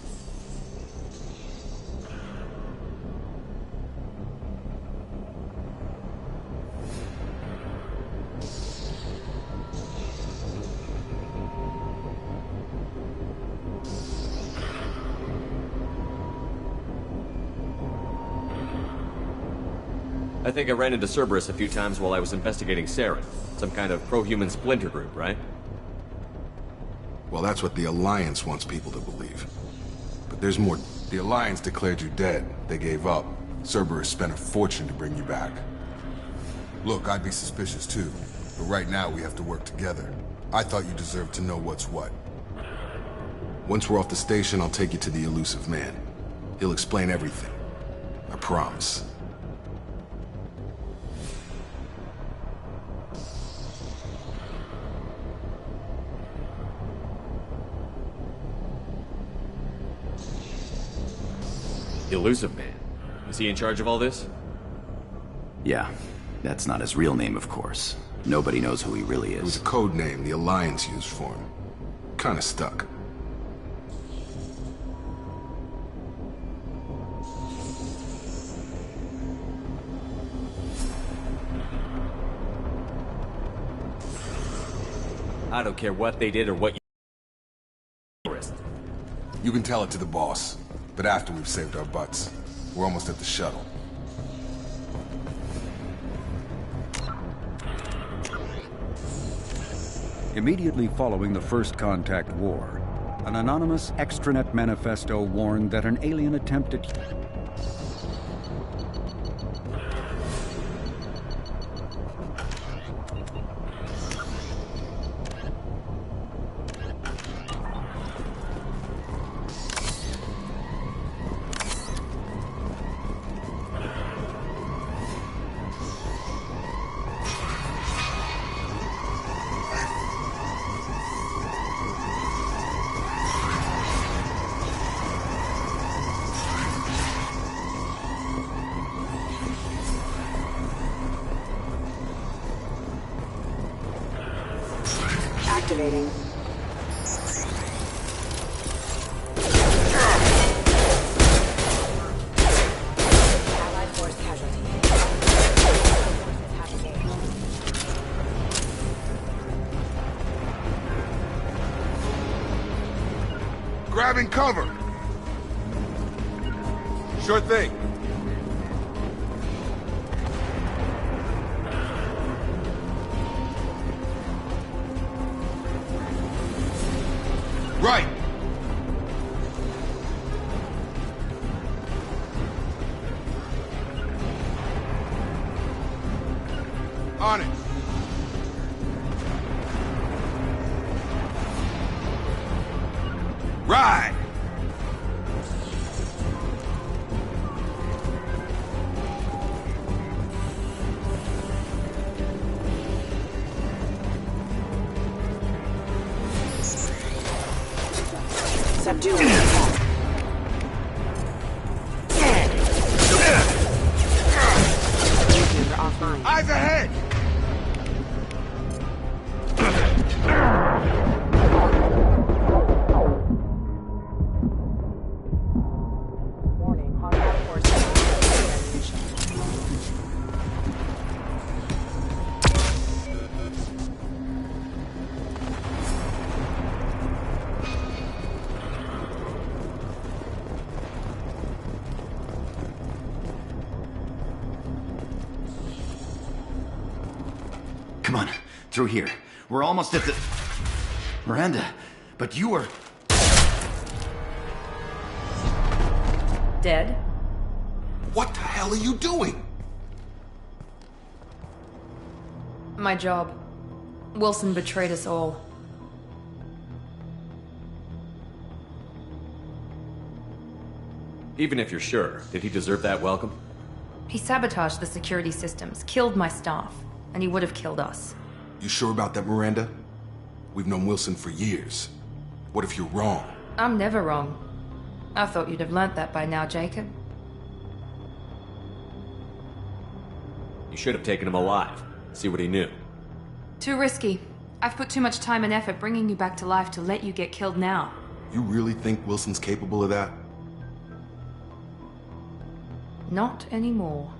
I think I ran into Cerberus a few times while I was investigating Saren. Some kind of pro-human splinter group, right? Well, that's what the Alliance wants people to believe. But there's more. The Alliance declared you dead. They gave up. Cerberus spent a fortune to bring you back. Look, I'd be suspicious too. But right now, we have to work together. I thought you deserved to know what's what. Once we're off the station, I'll take you to the elusive man. He'll explain everything. I promise. Elusive Man. Is he in charge of all this? Yeah. That's not his real name, of course. Nobody knows who he really is. It was a code name the Alliance used for him. Kinda stuck. I don't care what they did or what you... You can tell it to the boss. But after we've saved our butts. We're almost at the shuttle. Immediately following the First Contact War, an anonymous extranet manifesto warned that an alien attempted... Activating. Allied force casualty. Forces have engaged. Grabbing cover! Sure thing. Right! On it. Ride! Subdue the attack. Offline. Eyes ahead! Warning, hostile forces. Come on, through here. We're almost at the... Miranda, but you were... Dead? What the hell are you doing? My job. Wilson betrayed us all. Even if you're sure, did he deserve that welcome? He sabotaged the security systems, killed my staff, and he would have killed us. You sure about that, Miranda? We've known Wilson for years. What if you're wrong? I'm never wrong. I thought you'd have learnt that by now, Jacob. You should have taken him alive. See what he knew. Too risky. I've put too much time and effort bringing you back to life to let you get killed now. You really think Wilson's capable of that? Not anymore.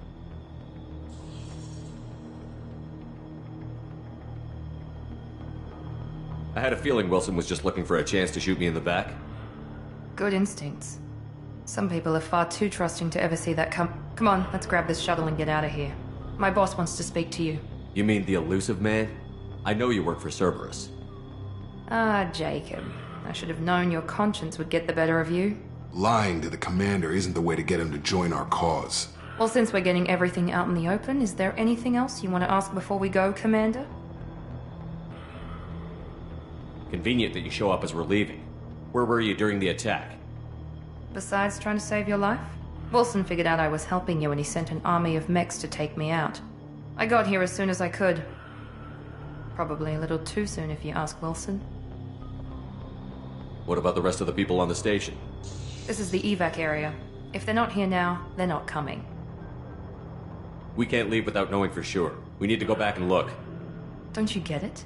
I had a feeling Wilson was just looking for a chance to shoot me in the back. Good instincts. Some people are far too trusting to ever see that come on, let's grab this shuttle and get out of here. My boss wants to speak to you. You mean the elusive man? I know you work for Cerberus. Ah, Jacob. I should have known your conscience would get the better of you. Lying to the commander isn't the way to get him to join our cause. Well, since we're getting everything out in the open, is there anything else you want to ask before we go, Commander? Convenient that you show up as we're leaving. Where were you during the attack? Besides trying to save your life? Wilson figured out I was helping you and he sent an army of mechs to take me out. I got here as soon as I could. Probably a little too soon if you ask Wilson. What about the rest of the people on the station? This is the evac area. If they're not here now, they're not coming. We can't leave without knowing for sure. We need to go back and look. Don't you get it?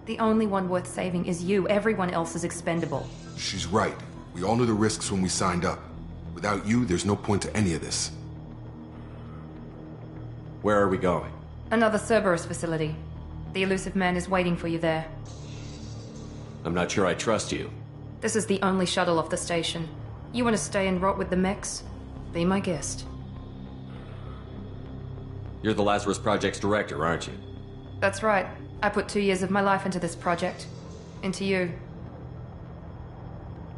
The only one worth saving is you. Everyone else is expendable. She's right. We all knew the risks when we signed up. Without you, there's no point to any of this. Where are we going? Another Cerberus facility. The elusive man is waiting for you there. I'm not sure I trust you. This is the only shuttle off the station. You want to stay and rot with the mechs? Be my guest. You're the Lazarus Project's director, aren't you? That's right. I put 2 years of my life into this project. Into you.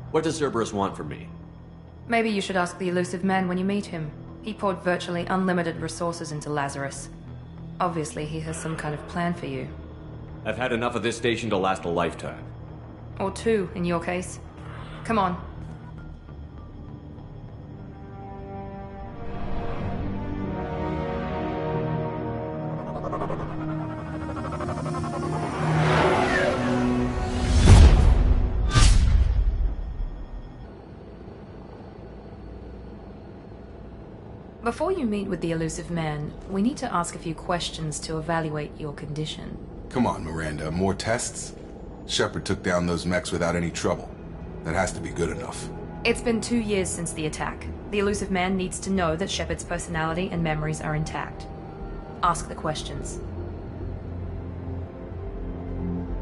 What does Cerberus want from me? Maybe you should ask the elusive man when you meet him. He poured virtually unlimited resources into Lazarus. Obviously, he has some kind of plan for you. I've had enough of this station to last a lifetime. Or 2, in your case. Come on. Before you meet with the elusive man, we need to ask a few questions to evaluate your condition. Come on, Miranda. More tests? Shepard took down those mechs without any trouble. That has to be good enough. It's been 2 years since the attack. The elusive man needs to know that Shepard's personality and memories are intact. Ask the questions.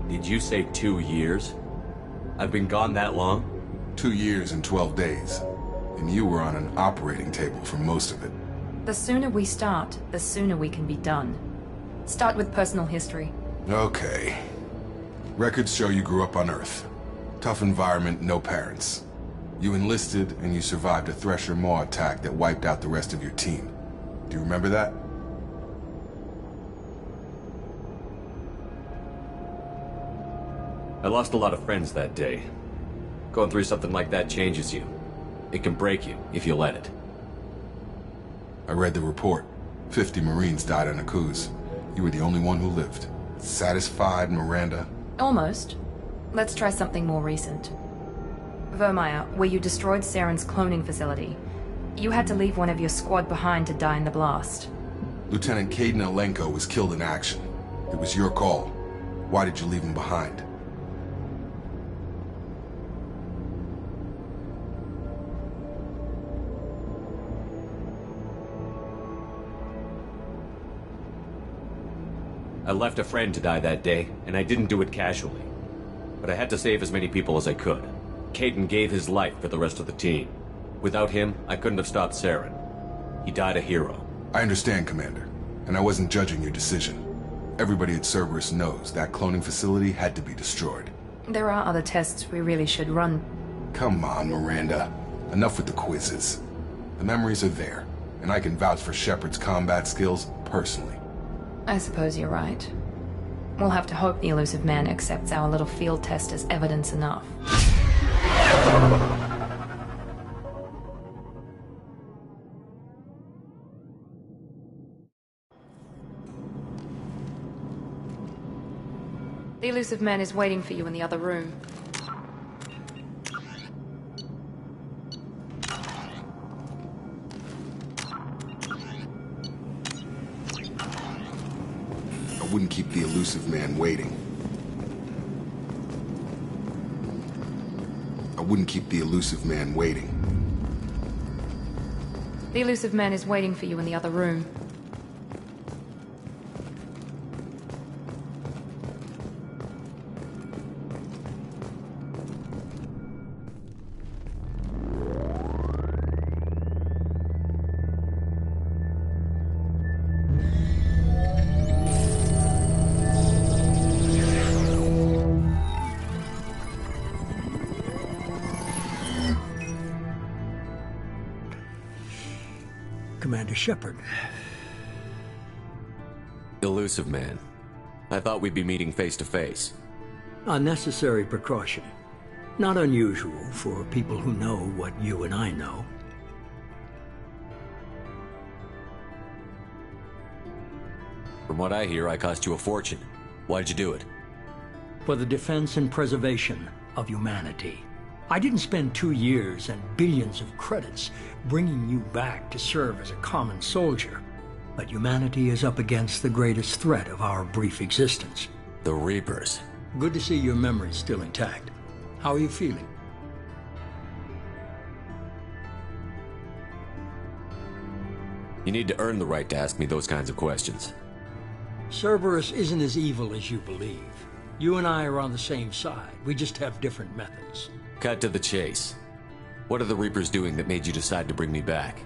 Did you say 2 years? I've been gone that long? 2 years and 12 days. And you were on an operating table for most of it. The sooner we start, the sooner we can be done. Start with personal history. Okay. Records show you grew up on Earth. Tough environment, no parents. You enlisted and you survived a Thresher Maw attack that wiped out the rest of your team. Do you remember that? I lost a lot of friends that day. Going through something like that changes you. It can break you if you let it. I read the report. 50 Marines died on a cruise. You were the only one who lived. Satisfied, Miranda? Almost. Let's try something more recent. Vermeer, where you destroyed Saren's cloning facility. You had to leave one of your squad behind to die in the blast. Lieutenant Caden Alenko was killed in action. It was your call. Why did you leave him behind? I left a friend to die that day, and I didn't do it casually. But I had to save as many people as I could. Caden gave his life for the rest of the team. Without him, I couldn't have stopped Saren. He died a hero. I understand, Commander, and I wasn't judging your decision. Everybody at Cerberus knows that cloning facility had to be destroyed. There are other tests we really should run. Come on, Miranda. Enough with the quizzes. The memories are there, and I can vouch for Shepard's combat skills personally. I suppose you're right. We'll have to hope the elusive man accepts our little field test as evidence enough. The elusive man is waiting for you in the other room. I wouldn't keep the elusive man waiting. I wouldn't keep the elusive man waiting. The elusive man is waiting for you in the other room. Commander Shepard. Elusive man. I thought we'd be meeting face to face. A necessary precaution. Not unusual for people who know what you and I know. From what I hear, I cost you a fortune. Why'd you do it? For the defense and preservation of humanity. I didn't spend 2 years and billions of credits bringing you back to serve as a common soldier. But humanity is up against the greatest threat of our brief existence. The Reapers. Good to see your memory's still intact. How are you feeling? You need to earn the right to ask me those kinds of questions. Cerberus isn't as evil as you believe. You and I are on the same side. We just have different methods. Cut to the chase. What are the Reapers doing that made you decide to bring me back?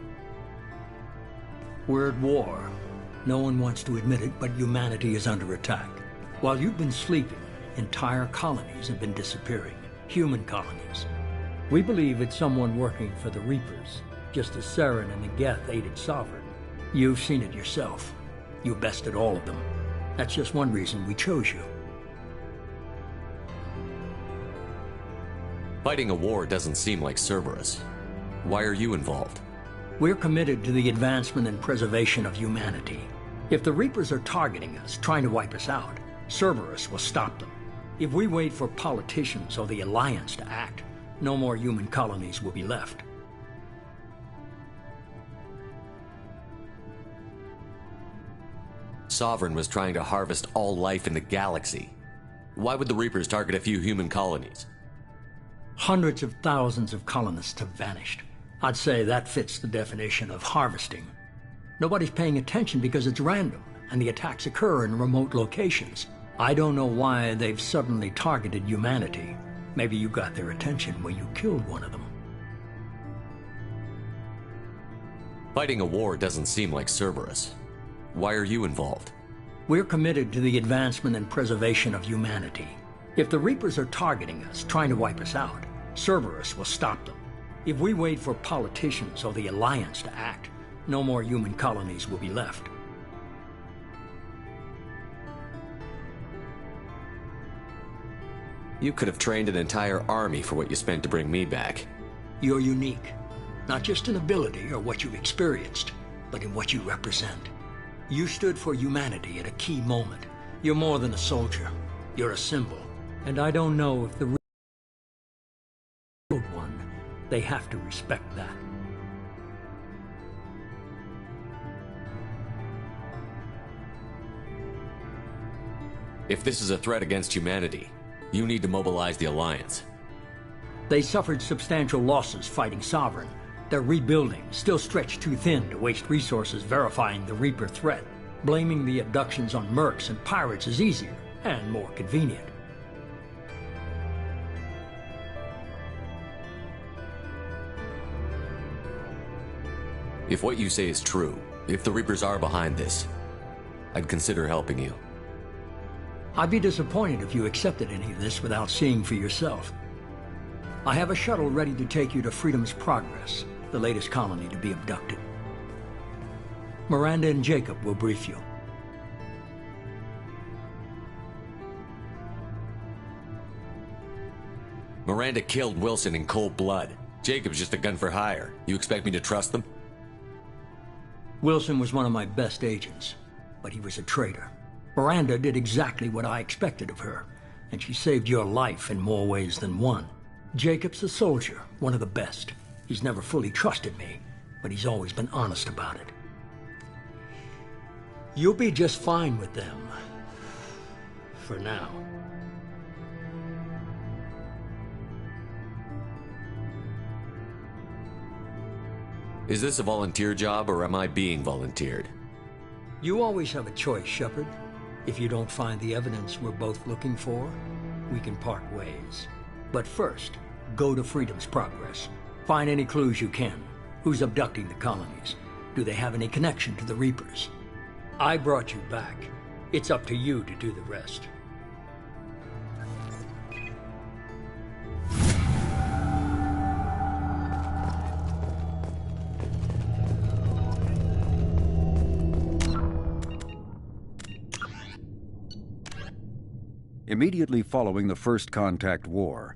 We're at war. No one wants to admit it, but humanity is under attack. While you've been sleeping, entire colonies have been disappearing. Human colonies. We believe it's someone working for the Reapers, just as Saren and the Geth aided Sovereign. You've seen it yourself. You bested all of them. That's just one reason we chose you. Fighting a war doesn't seem like Cerberus. Why are you involved? We're committed to the advancement and preservation of humanity. If the Reapers are targeting us, trying to wipe us out, Cerberus will stop them. If we wait for politicians or the Alliance to act, no more human colonies will be left. Sovereign was trying to harvest all life in the galaxy. Why would the Reapers target a few human colonies? Hundreds of thousands of colonists have vanished. I'd say that fits the definition of harvesting. Nobody's paying attention because it's random, and the attacks occur in remote locations. I don't know why they've suddenly targeted humanity. Maybe you got their attention when you killed one of them. Fighting a war doesn't seem like Cerberus. Why are you involved? We're committed to the advancement and preservation of humanity. If the Reapers are targeting us, trying to wipe us out, Cerberus will stop them. If we wait for politicians or the Alliance to act, no more human colonies will be left. You could have trained an entire army for what you spent to bring me back. You're unique, not just in ability or what you've experienced, but in what you represent. You stood for humanity at a key moment. You're more than a soldier. You're a symbol. And I don't know if the real one, they have to respect that. If this is a threat against humanity, you need to mobilize the Alliance. They suffered substantial losses fighting Sovereign. They're rebuilding, still stretched too thin to waste resources verifying the Reaper threat. Blaming the abductions on mercs and pirates is easier and more convenient. If what you say is true, if the Reapers are behind this, I'd consider helping you. I'd be disappointed if you accepted any of this without seeing for yourself. I have a shuttle ready to take you to Freedom's Progress, the latest colony to be abducted. Miranda and Jacob will brief you. Miranda killed Wilson in cold blood. Jacob's just a gun for hire. You expect me to trust them? Wilson was one of my best agents, but he was a traitor. Miranda did exactly what I expected of her, and she saved your life in more ways than one. Jacob's a soldier, one of the best. He's never fully trusted me, but he's always been honest about it. You'll be just fine with them. For now. Is this a volunteer job, or am I being volunteered? You always have a choice, Shepard. If you don't find the evidence we're both looking for, we can part ways. But first, go to Freedom's Progress. Find any clues you can. Who's abducting the colonies? Do they have any connection to the Reapers? I brought you back. It's up to you to do the rest. Immediately following the First Contact War,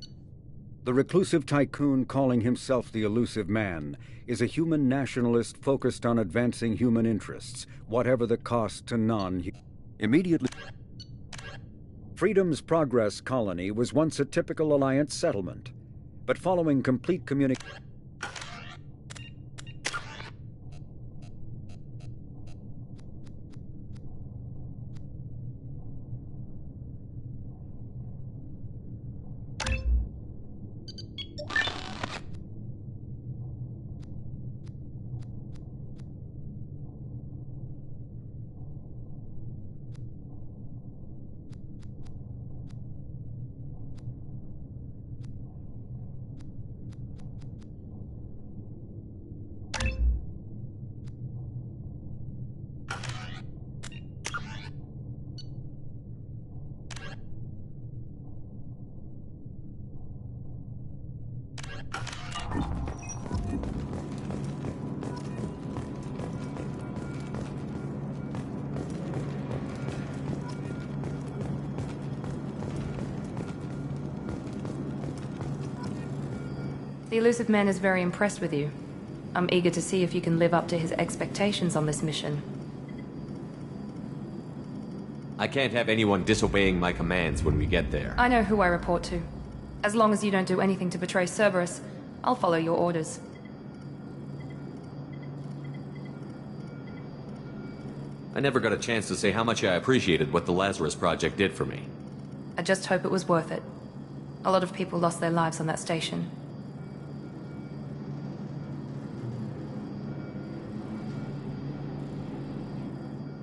the reclusive tycoon calling himself the Elusive Man is a human nationalist focused on advancing human interests, whatever the cost to Immediately, Freedom's Progress colony was once a typical Alliance settlement, but following complete communication. The Elusive Man is very impressed with you. I'm eager to see if you can live up to his expectations on this mission. I can't have anyone disobeying my commands when we get there. I know who I report to. As long as you don't do anything to betray Cerberus, I'll follow your orders. I never got a chance to say how much I appreciated what the Lazarus Project did for me. I just hope it was worth it. A lot of people lost their lives on that station.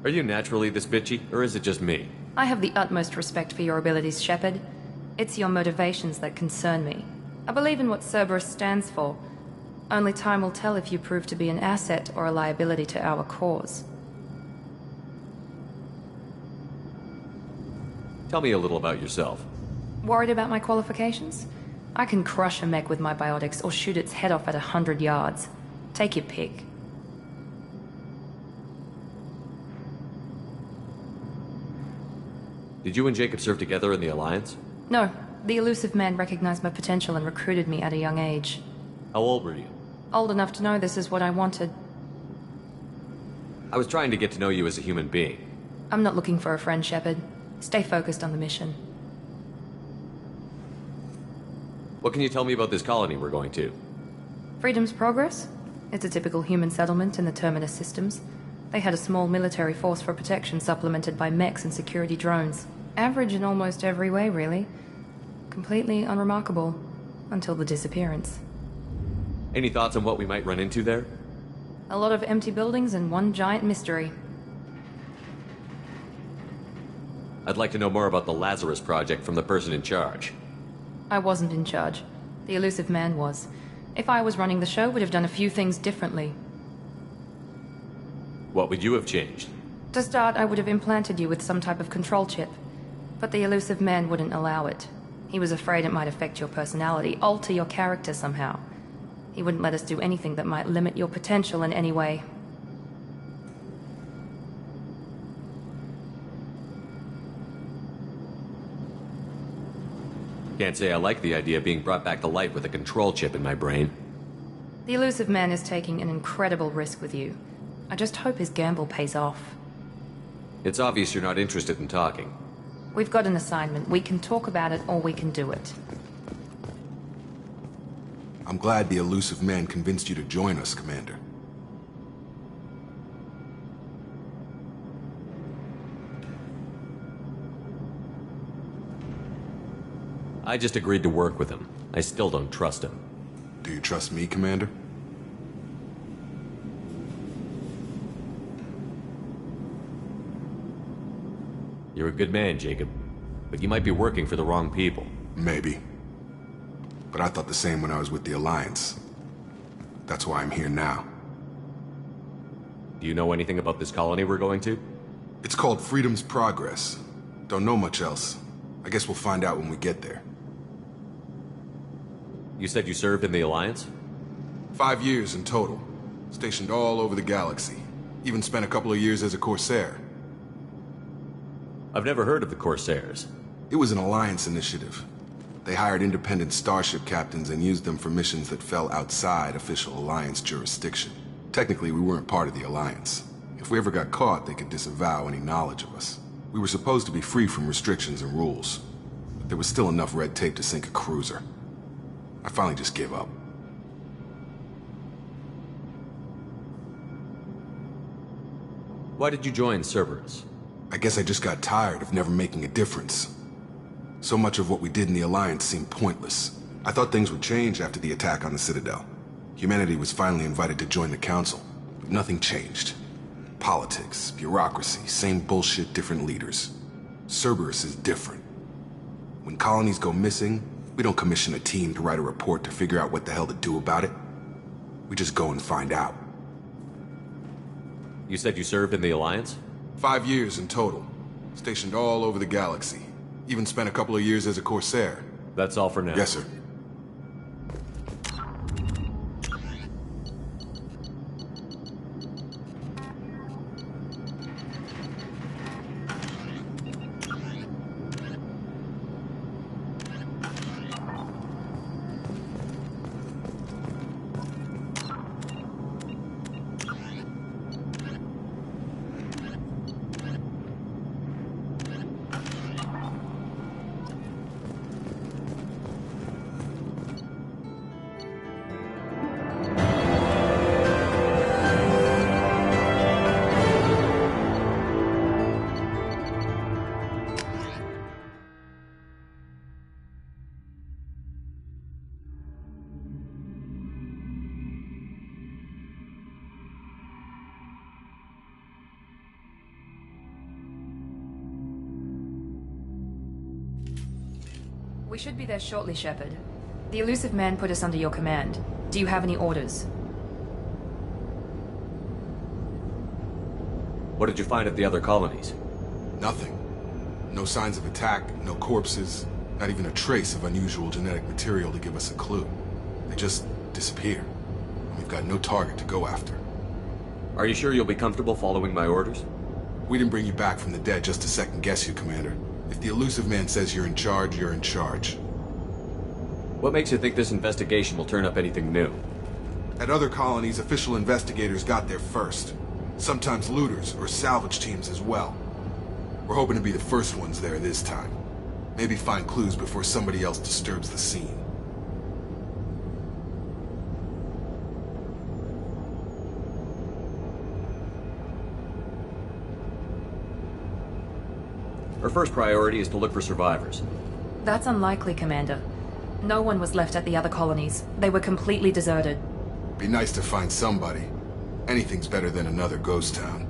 Are you naturally this bitchy, or is it just me? I have the utmost respect for your abilities, Shepard. It's your motivations that concern me. I believe in what Cerberus stands for. Only time will tell if you prove to be an asset or a liability to our cause. Tell me a little about yourself. Worried about my qualifications? I can crush a mech with my biotics or shoot its head off at 100 yards. Take your pick. Did you and Jacob serve together in the Alliance? No, The elusive man recognized my potential and recruited me at a young age. How old were you? Old enough to know this is what I wanted. I was trying to get to know you as a human being. I'm not looking for a friend, Shepard. Stay focused on the mission. What can you tell me about this colony we're going to? Freedom's Progress? It's a typical human settlement in the Terminus systems. They had a small military force for protection supplemented by mechs and security drones. Average in almost every way, really. Completely unremarkable. Until the disappearance. Any thoughts on what we might run into there? A lot of empty buildings and one giant mystery. I'd like to know more about the Lazarus Project from the person in charge. I wasn't in charge. The elusive man was. If I was running the show, would have done a few things differently. What would you have changed? To start, I would have implanted you with some type of control chip. But the elusive man wouldn't allow it. He was afraid it might affect your personality, alter your character somehow. He wouldn't let us do anything that might limit your potential in any way. Can't say I like the idea of being brought back to life with a control chip in my brain. The elusive man is taking an incredible risk with you. I just hope his gamble pays off. It's obvious you're not interested in talking. We've got an assignment. We can talk about it or we can do it. I'm glad the elusive man convinced you to join us, Commander. I just agreed to work with him. I still don't trust him. Do you trust me, Commander? You're a good man, Jacob. But you might be working for the wrong people. Maybe. But I thought the same when I was with the Alliance. That's why I'm here now. Do you know anything about this colony we're going to? It's called Freedom's Progress. Don't know much else. I guess we'll find out when we get there. You said you served in the Alliance? 5 years in total. Stationed all over the galaxy. Even spent a couple of years as a Corsair. I've never heard of the Corsairs. It was an Alliance initiative. They hired independent starship captains and used them for missions that fell outside official Alliance jurisdiction. Technically, we weren't part of the Alliance. If we ever got caught, they could disavow any knowledge of us. We were supposed to be free from restrictions and rules. But there was still enough red tape to sink a cruiser. I finally just gave up. Why did you join Cerberus? I guess I just got tired of never making a difference. So much of what we did in the Alliance seemed pointless. I thought things would change after the attack on the Citadel. Humanity was finally invited to join the Council, but nothing changed. Politics, bureaucracy, same bullshit, different leaders. Cerberus is different. When colonies go missing, we don't commission a team to write a report to figure out what the hell to do about it. We just go and find out. You said you served in the Alliance? 5 years in total. Stationed all over the galaxy. Even spent a couple of years as a Corsair. That's all for now. Yes, sir. We should be there shortly, Shepard. The elusive man put us under your command. Do you have any orders? What did you find at the other colonies? Nothing. No signs of attack, no corpses, not even a trace of unusual genetic material to give us a clue. They just disappear. We've got no target to go after. Are you sure you'll be comfortable following my orders? We didn't bring you back from the dead just to second guess you, Commander. If the elusive man says you're in charge, you're in charge. What makes you think this investigation will turn up anything new? At other colonies, official investigators got there first. Sometimes looters or salvage teams as well. We're hoping to be the first ones there this time. Maybe find clues before somebody else disturbs the scene. Our first priority is to look for survivors. That's unlikely, Commander. No one was left at the other colonies. They were completely deserted. Be nice to find somebody. Anything's better than another ghost town.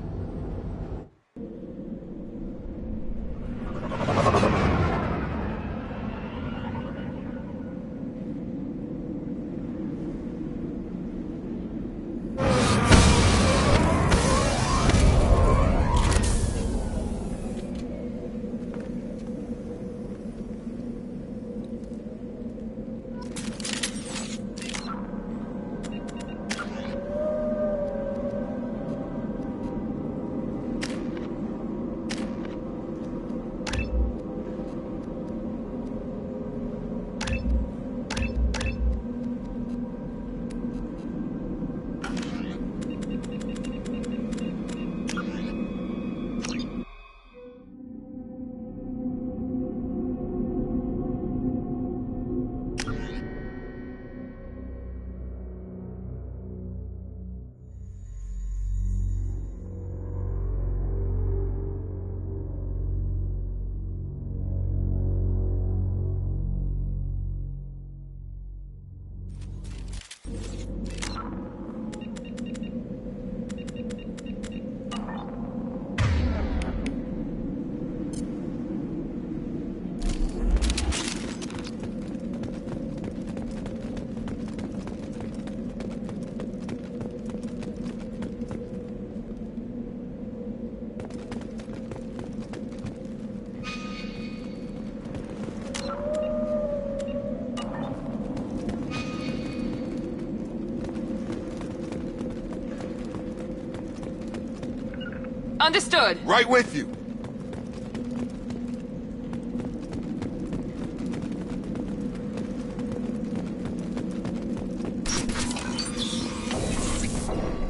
Understood. Right with you.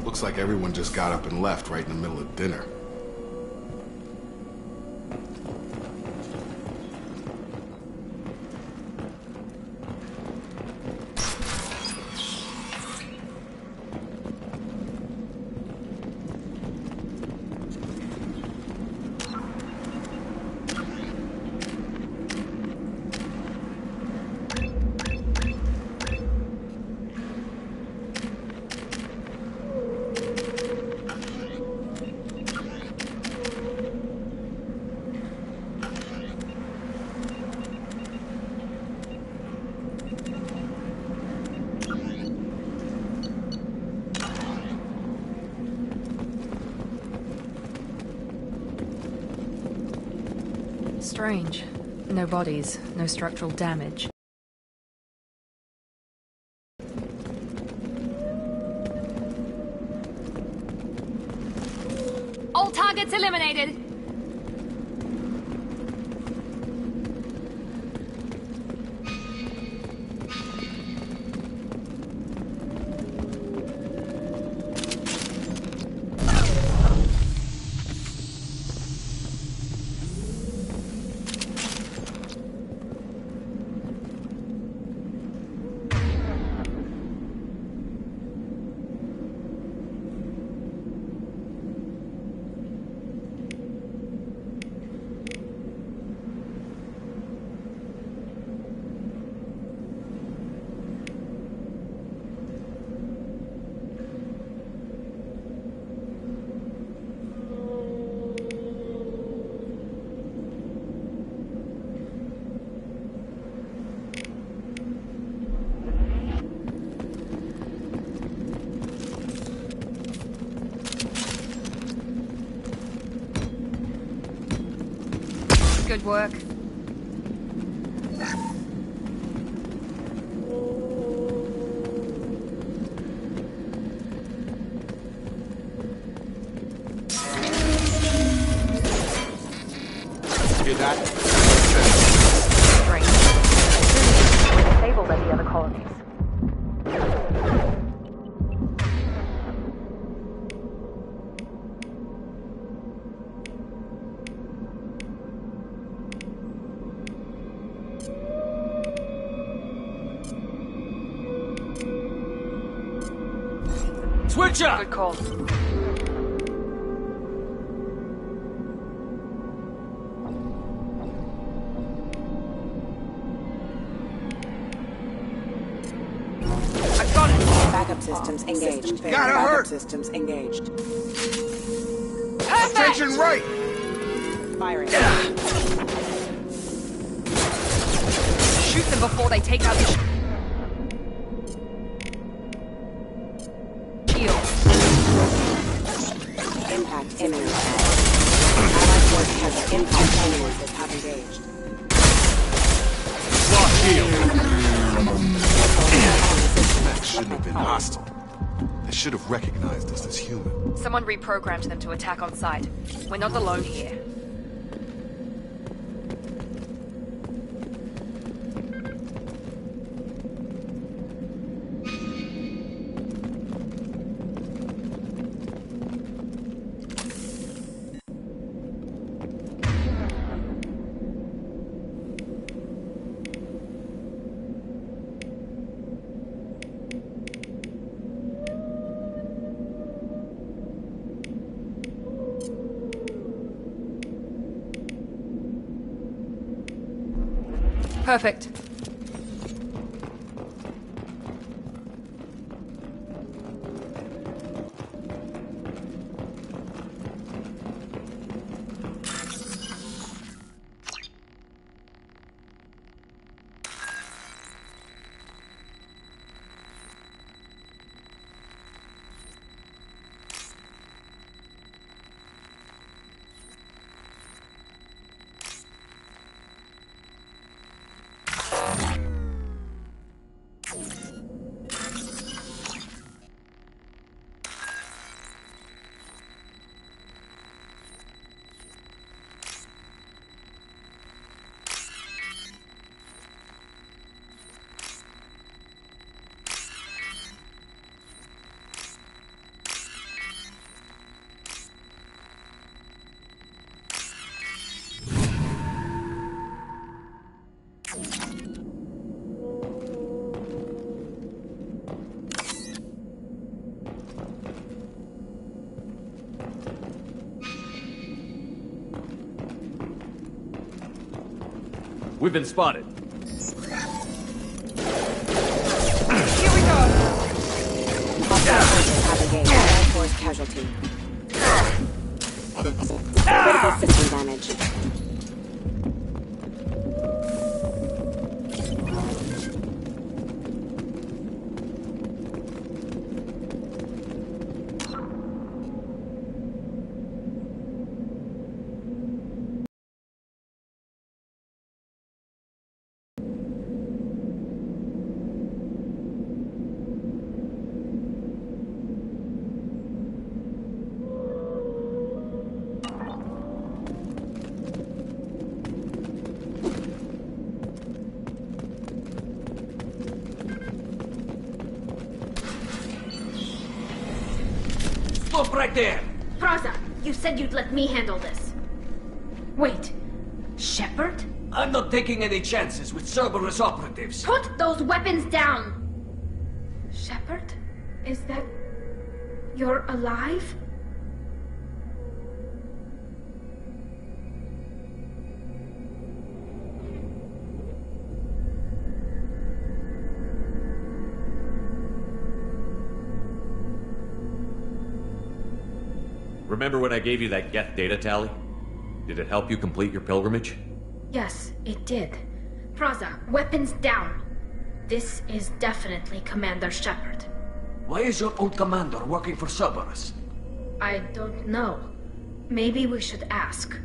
Looks like everyone just got up and left right in the middle of dinner. Strange. No bodies, no structural damage. All targets eliminated! Good work. Hear that? Strange. Disabled at the other Butcher! Good call. I got it! Backup systems engaged. Gotta Backup hurt. systems engaged. Attention right! Firing. Shoot them before they take out the shield. Impact imminent. Allied force has impact imminent. Have engaged. Lock shield. That shouldn't have been hostile. They should have recognized us as human. Someone reprogrammed them to attack on sight. We're not alone here. Perfect. We've been spotted. Here we go. Allied force casualty. Critical system damage. Stop right there! Praza, you said you'd let me handle this. Wait, Shepard? I'm not taking any chances with Cerberus operatives. Put those weapons down! Shepard? Is that... you're alive? Remember when I gave you that Geth data tally? Did it help you complete your pilgrimage? Yes, it did. Praza, weapons down. This is definitely Commander Shepard. Why is your old commander working for Cerberus? I don't know. Maybe we should ask.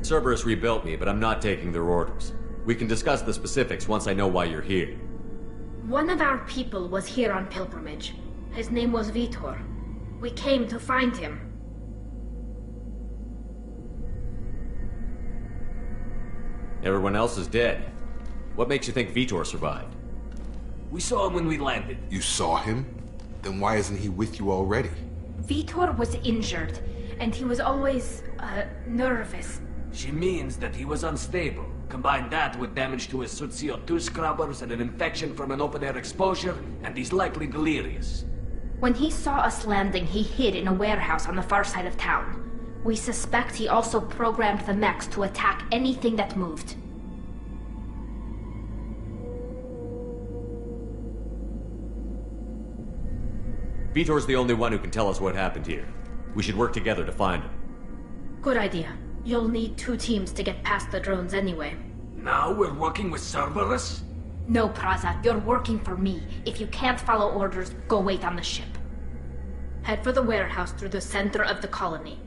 Cerberus rebuilt me, but I'm not taking their orders. We can discuss the specifics once I know why you're here. One of our people was here on pilgrimage. His name was Vitor. We came to find him. Everyone else is dead. What makes you think Vitor survived? We saw him when we landed. You saw him? Then why isn't he with you already? Vitor was injured, and he was always, nervous. She means that he was unstable. Combine that with damage to his suit CO2 scrubbers and an infection from an open-air exposure, and he's likely delirious. When he saw us landing, he hid in a warehouse on the far side of town. We suspect he also programmed the mechs to attack anything that moved. Vitor's the only one who can tell us what happened here. We should work together to find him. Good idea. You'll need 2 teams to get past the drones anyway. Now we're working with Cerberus? No, Praza, you're working for me. If you can't follow orders, go wait on the ship. Head for the warehouse through the center of the colony.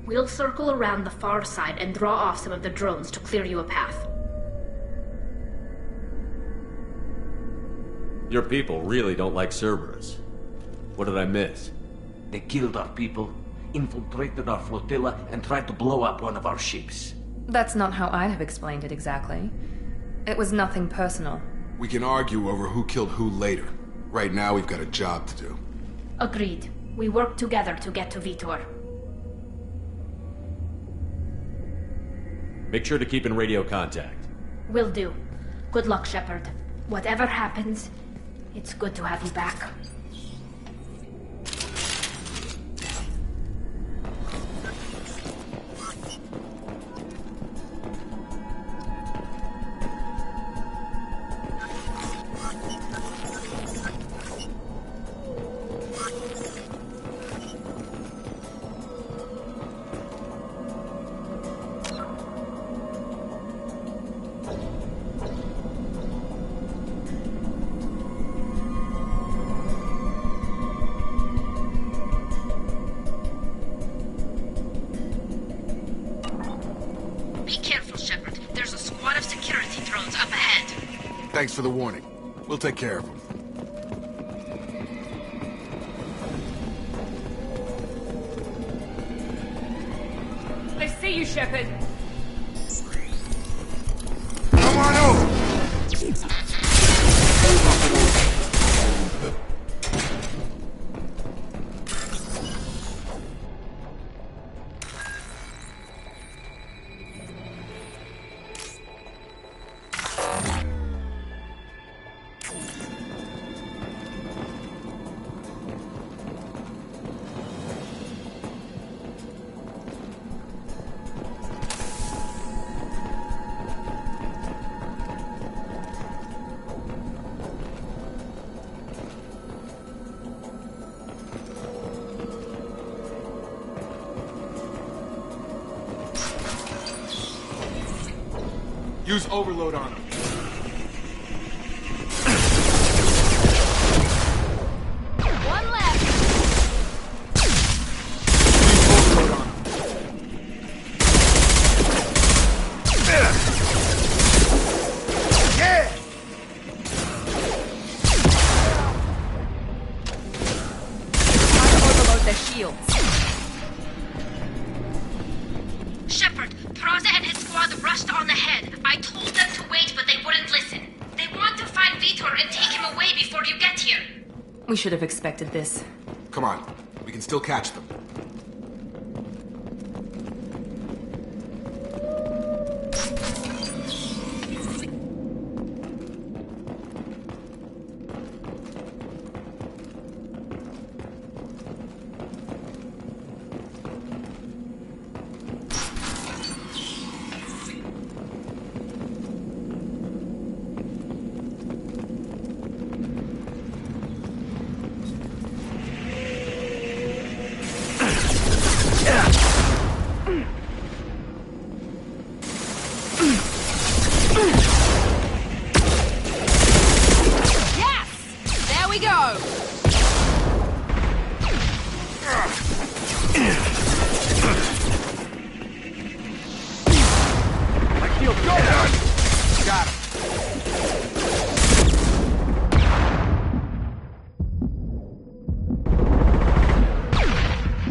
We'll circle around the far side and draw off some of the drones to clear you a path. Your people really don't like Cerberus. What did I miss? They killed our people, infiltrated our flotilla, and tried to blow up one of our ships. That's not how I'd have explained it exactly. It was nothing personal. We can argue over who killed who later. Right now, we've got a job to do. Agreed. We work together to get to Vitor. Make sure to keep in radio contact. Will do. Good luck, Shepard. Whatever happens, it's good to have you back. Thanks for the warning. We'll take care of them. I see you, Shepard. Come on over! Use overload on him. One left. Use overload on him. Yeah! Time to overload their shields. Shepard, Praza and his squad rushed on ahead. I told them to wait, but they wouldn't listen. They want to find Vitor and take him away before you get here. We should have expected this. Come on. We can still catch them.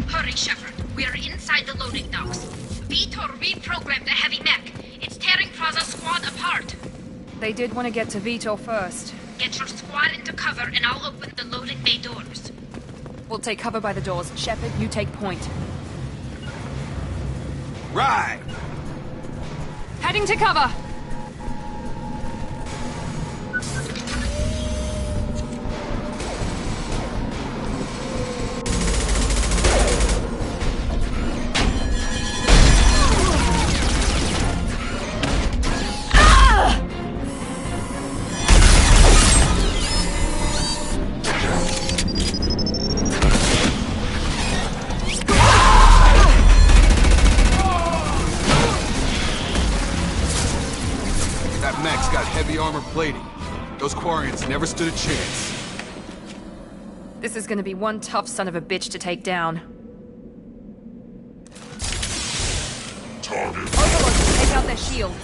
Hurry, Shepard. We are inside the loading docks. Vitor reprogrammed the heavy mech. It's tearing Praza's squad apart. They did want to get to Vitor first. Get your squad into cover and I'll open the loading bay doors. We'll take cover by the doors. Shepard, you take point. Right! Heading to cover! Armor plating. Those Quarians never stood a chance. This is gonna be one tough son of a bitch to take down. Target. Overlord, take out their shields.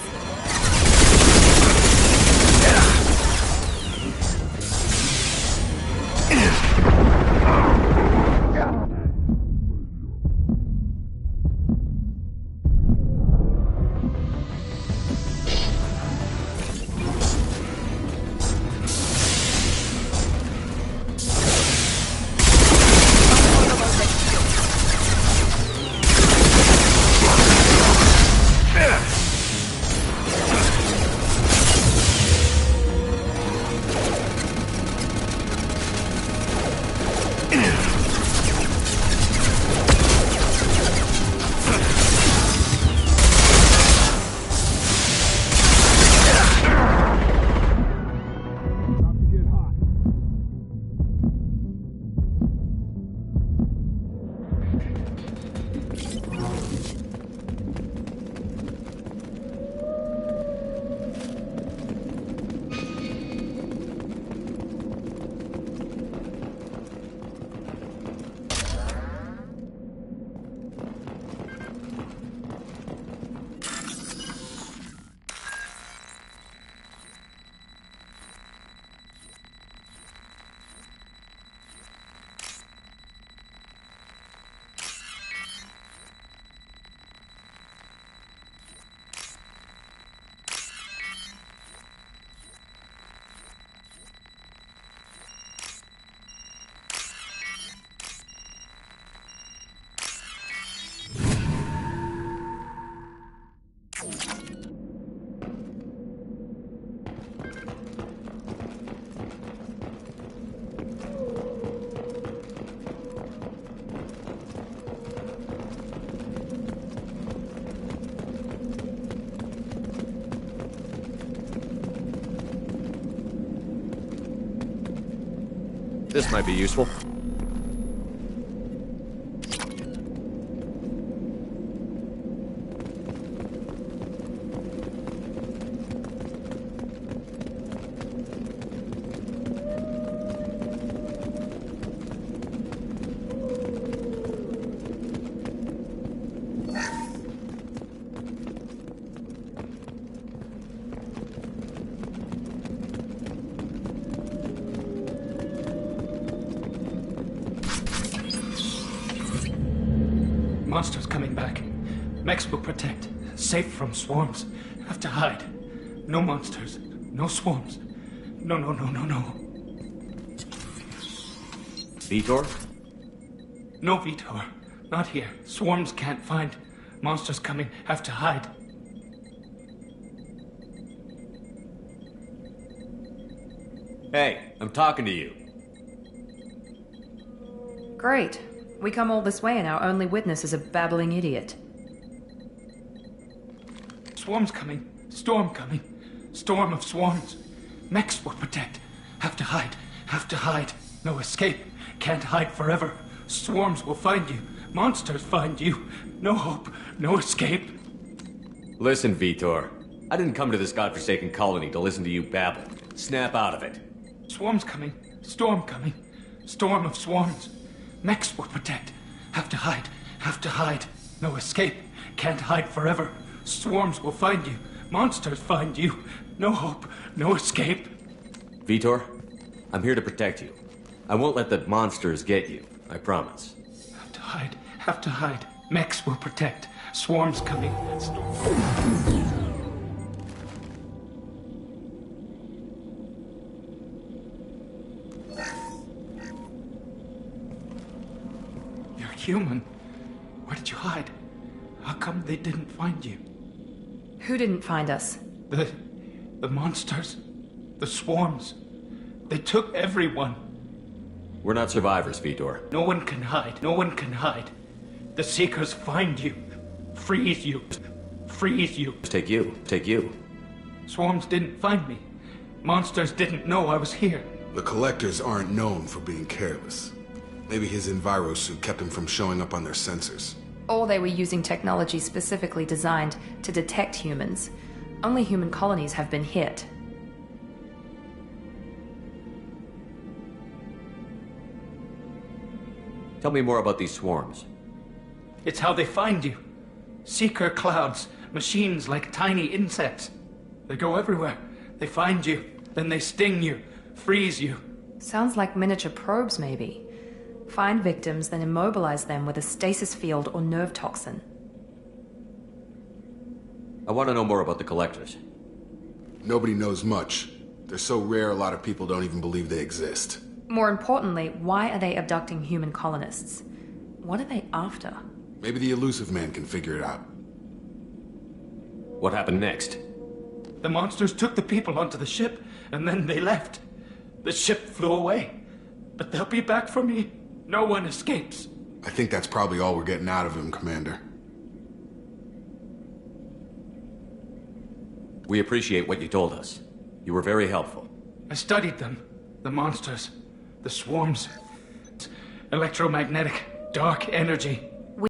This might be useful. Monsters coming back. Mechs will protect. Safe from swarms. Have to hide. No monsters. No swarms. No. Vitor? No Vitor. Not here. Swarms can't find. Monsters coming. Have to hide. Hey, I'm talking to you. Great. We come all this way and our only witness is a babbling idiot. Swarms coming. Storm coming. Storm of swarms. Mechs will protect. Have to hide. Have to hide. No escape. Can't hide forever. Swarms will find you. Monsters find you. No hope. No escape. Listen, Vitor. I didn't come to this godforsaken colony to listen to you babble. Snap out of it. Swarms coming. Storm coming. Storm of swarms. Mechs will protect. Have to hide. Have to hide. No escape. Can't hide forever. Swarms will find you. Monsters find you. No hope. No escape. Vitor, I'm here to protect you. I won't let the monsters get you. I promise. Have to hide. Have to hide. Mechs will protect. Swarms coming. human. Where did you hide? How come they didn't find you? Who didn't find us? The monsters. The swarms. They took everyone. We're not survivors, Vitor. No one can hide. No one can hide. The Seekers find you. Freeze you. Freeze you. Take you. Take you. Swarms didn't find me. Monsters didn't know I was here. The Collectors aren't known for being careless. Maybe his envirosuit kept him from showing up on their sensors. Or they were using technology specifically designed to detect humans. Only human colonies have been hit. Tell me more about these swarms. It's how they find you. Seeker clouds, machines like tiny insects. They go everywhere. They find you, then they sting you, freeze you. Sounds like miniature probes, maybe. Find victims, then immobilize them with a stasis field or nerve toxin. I want to know more about the Collectors. Nobody knows much. They're so rare a lot of people don't even believe they exist. More importantly, why are they abducting human colonists? What are they after? Maybe the Elusive Man can figure it out. What happened next? The monsters took the people onto the ship, and then they left. The ship flew away. But they'll be back for me. No one escapes. I think that's probably all we're getting out of him, Commander. We appreciate what you told us. You were very helpful. I studied them. The monsters. The swarms. Electromagnetic. Dark energy.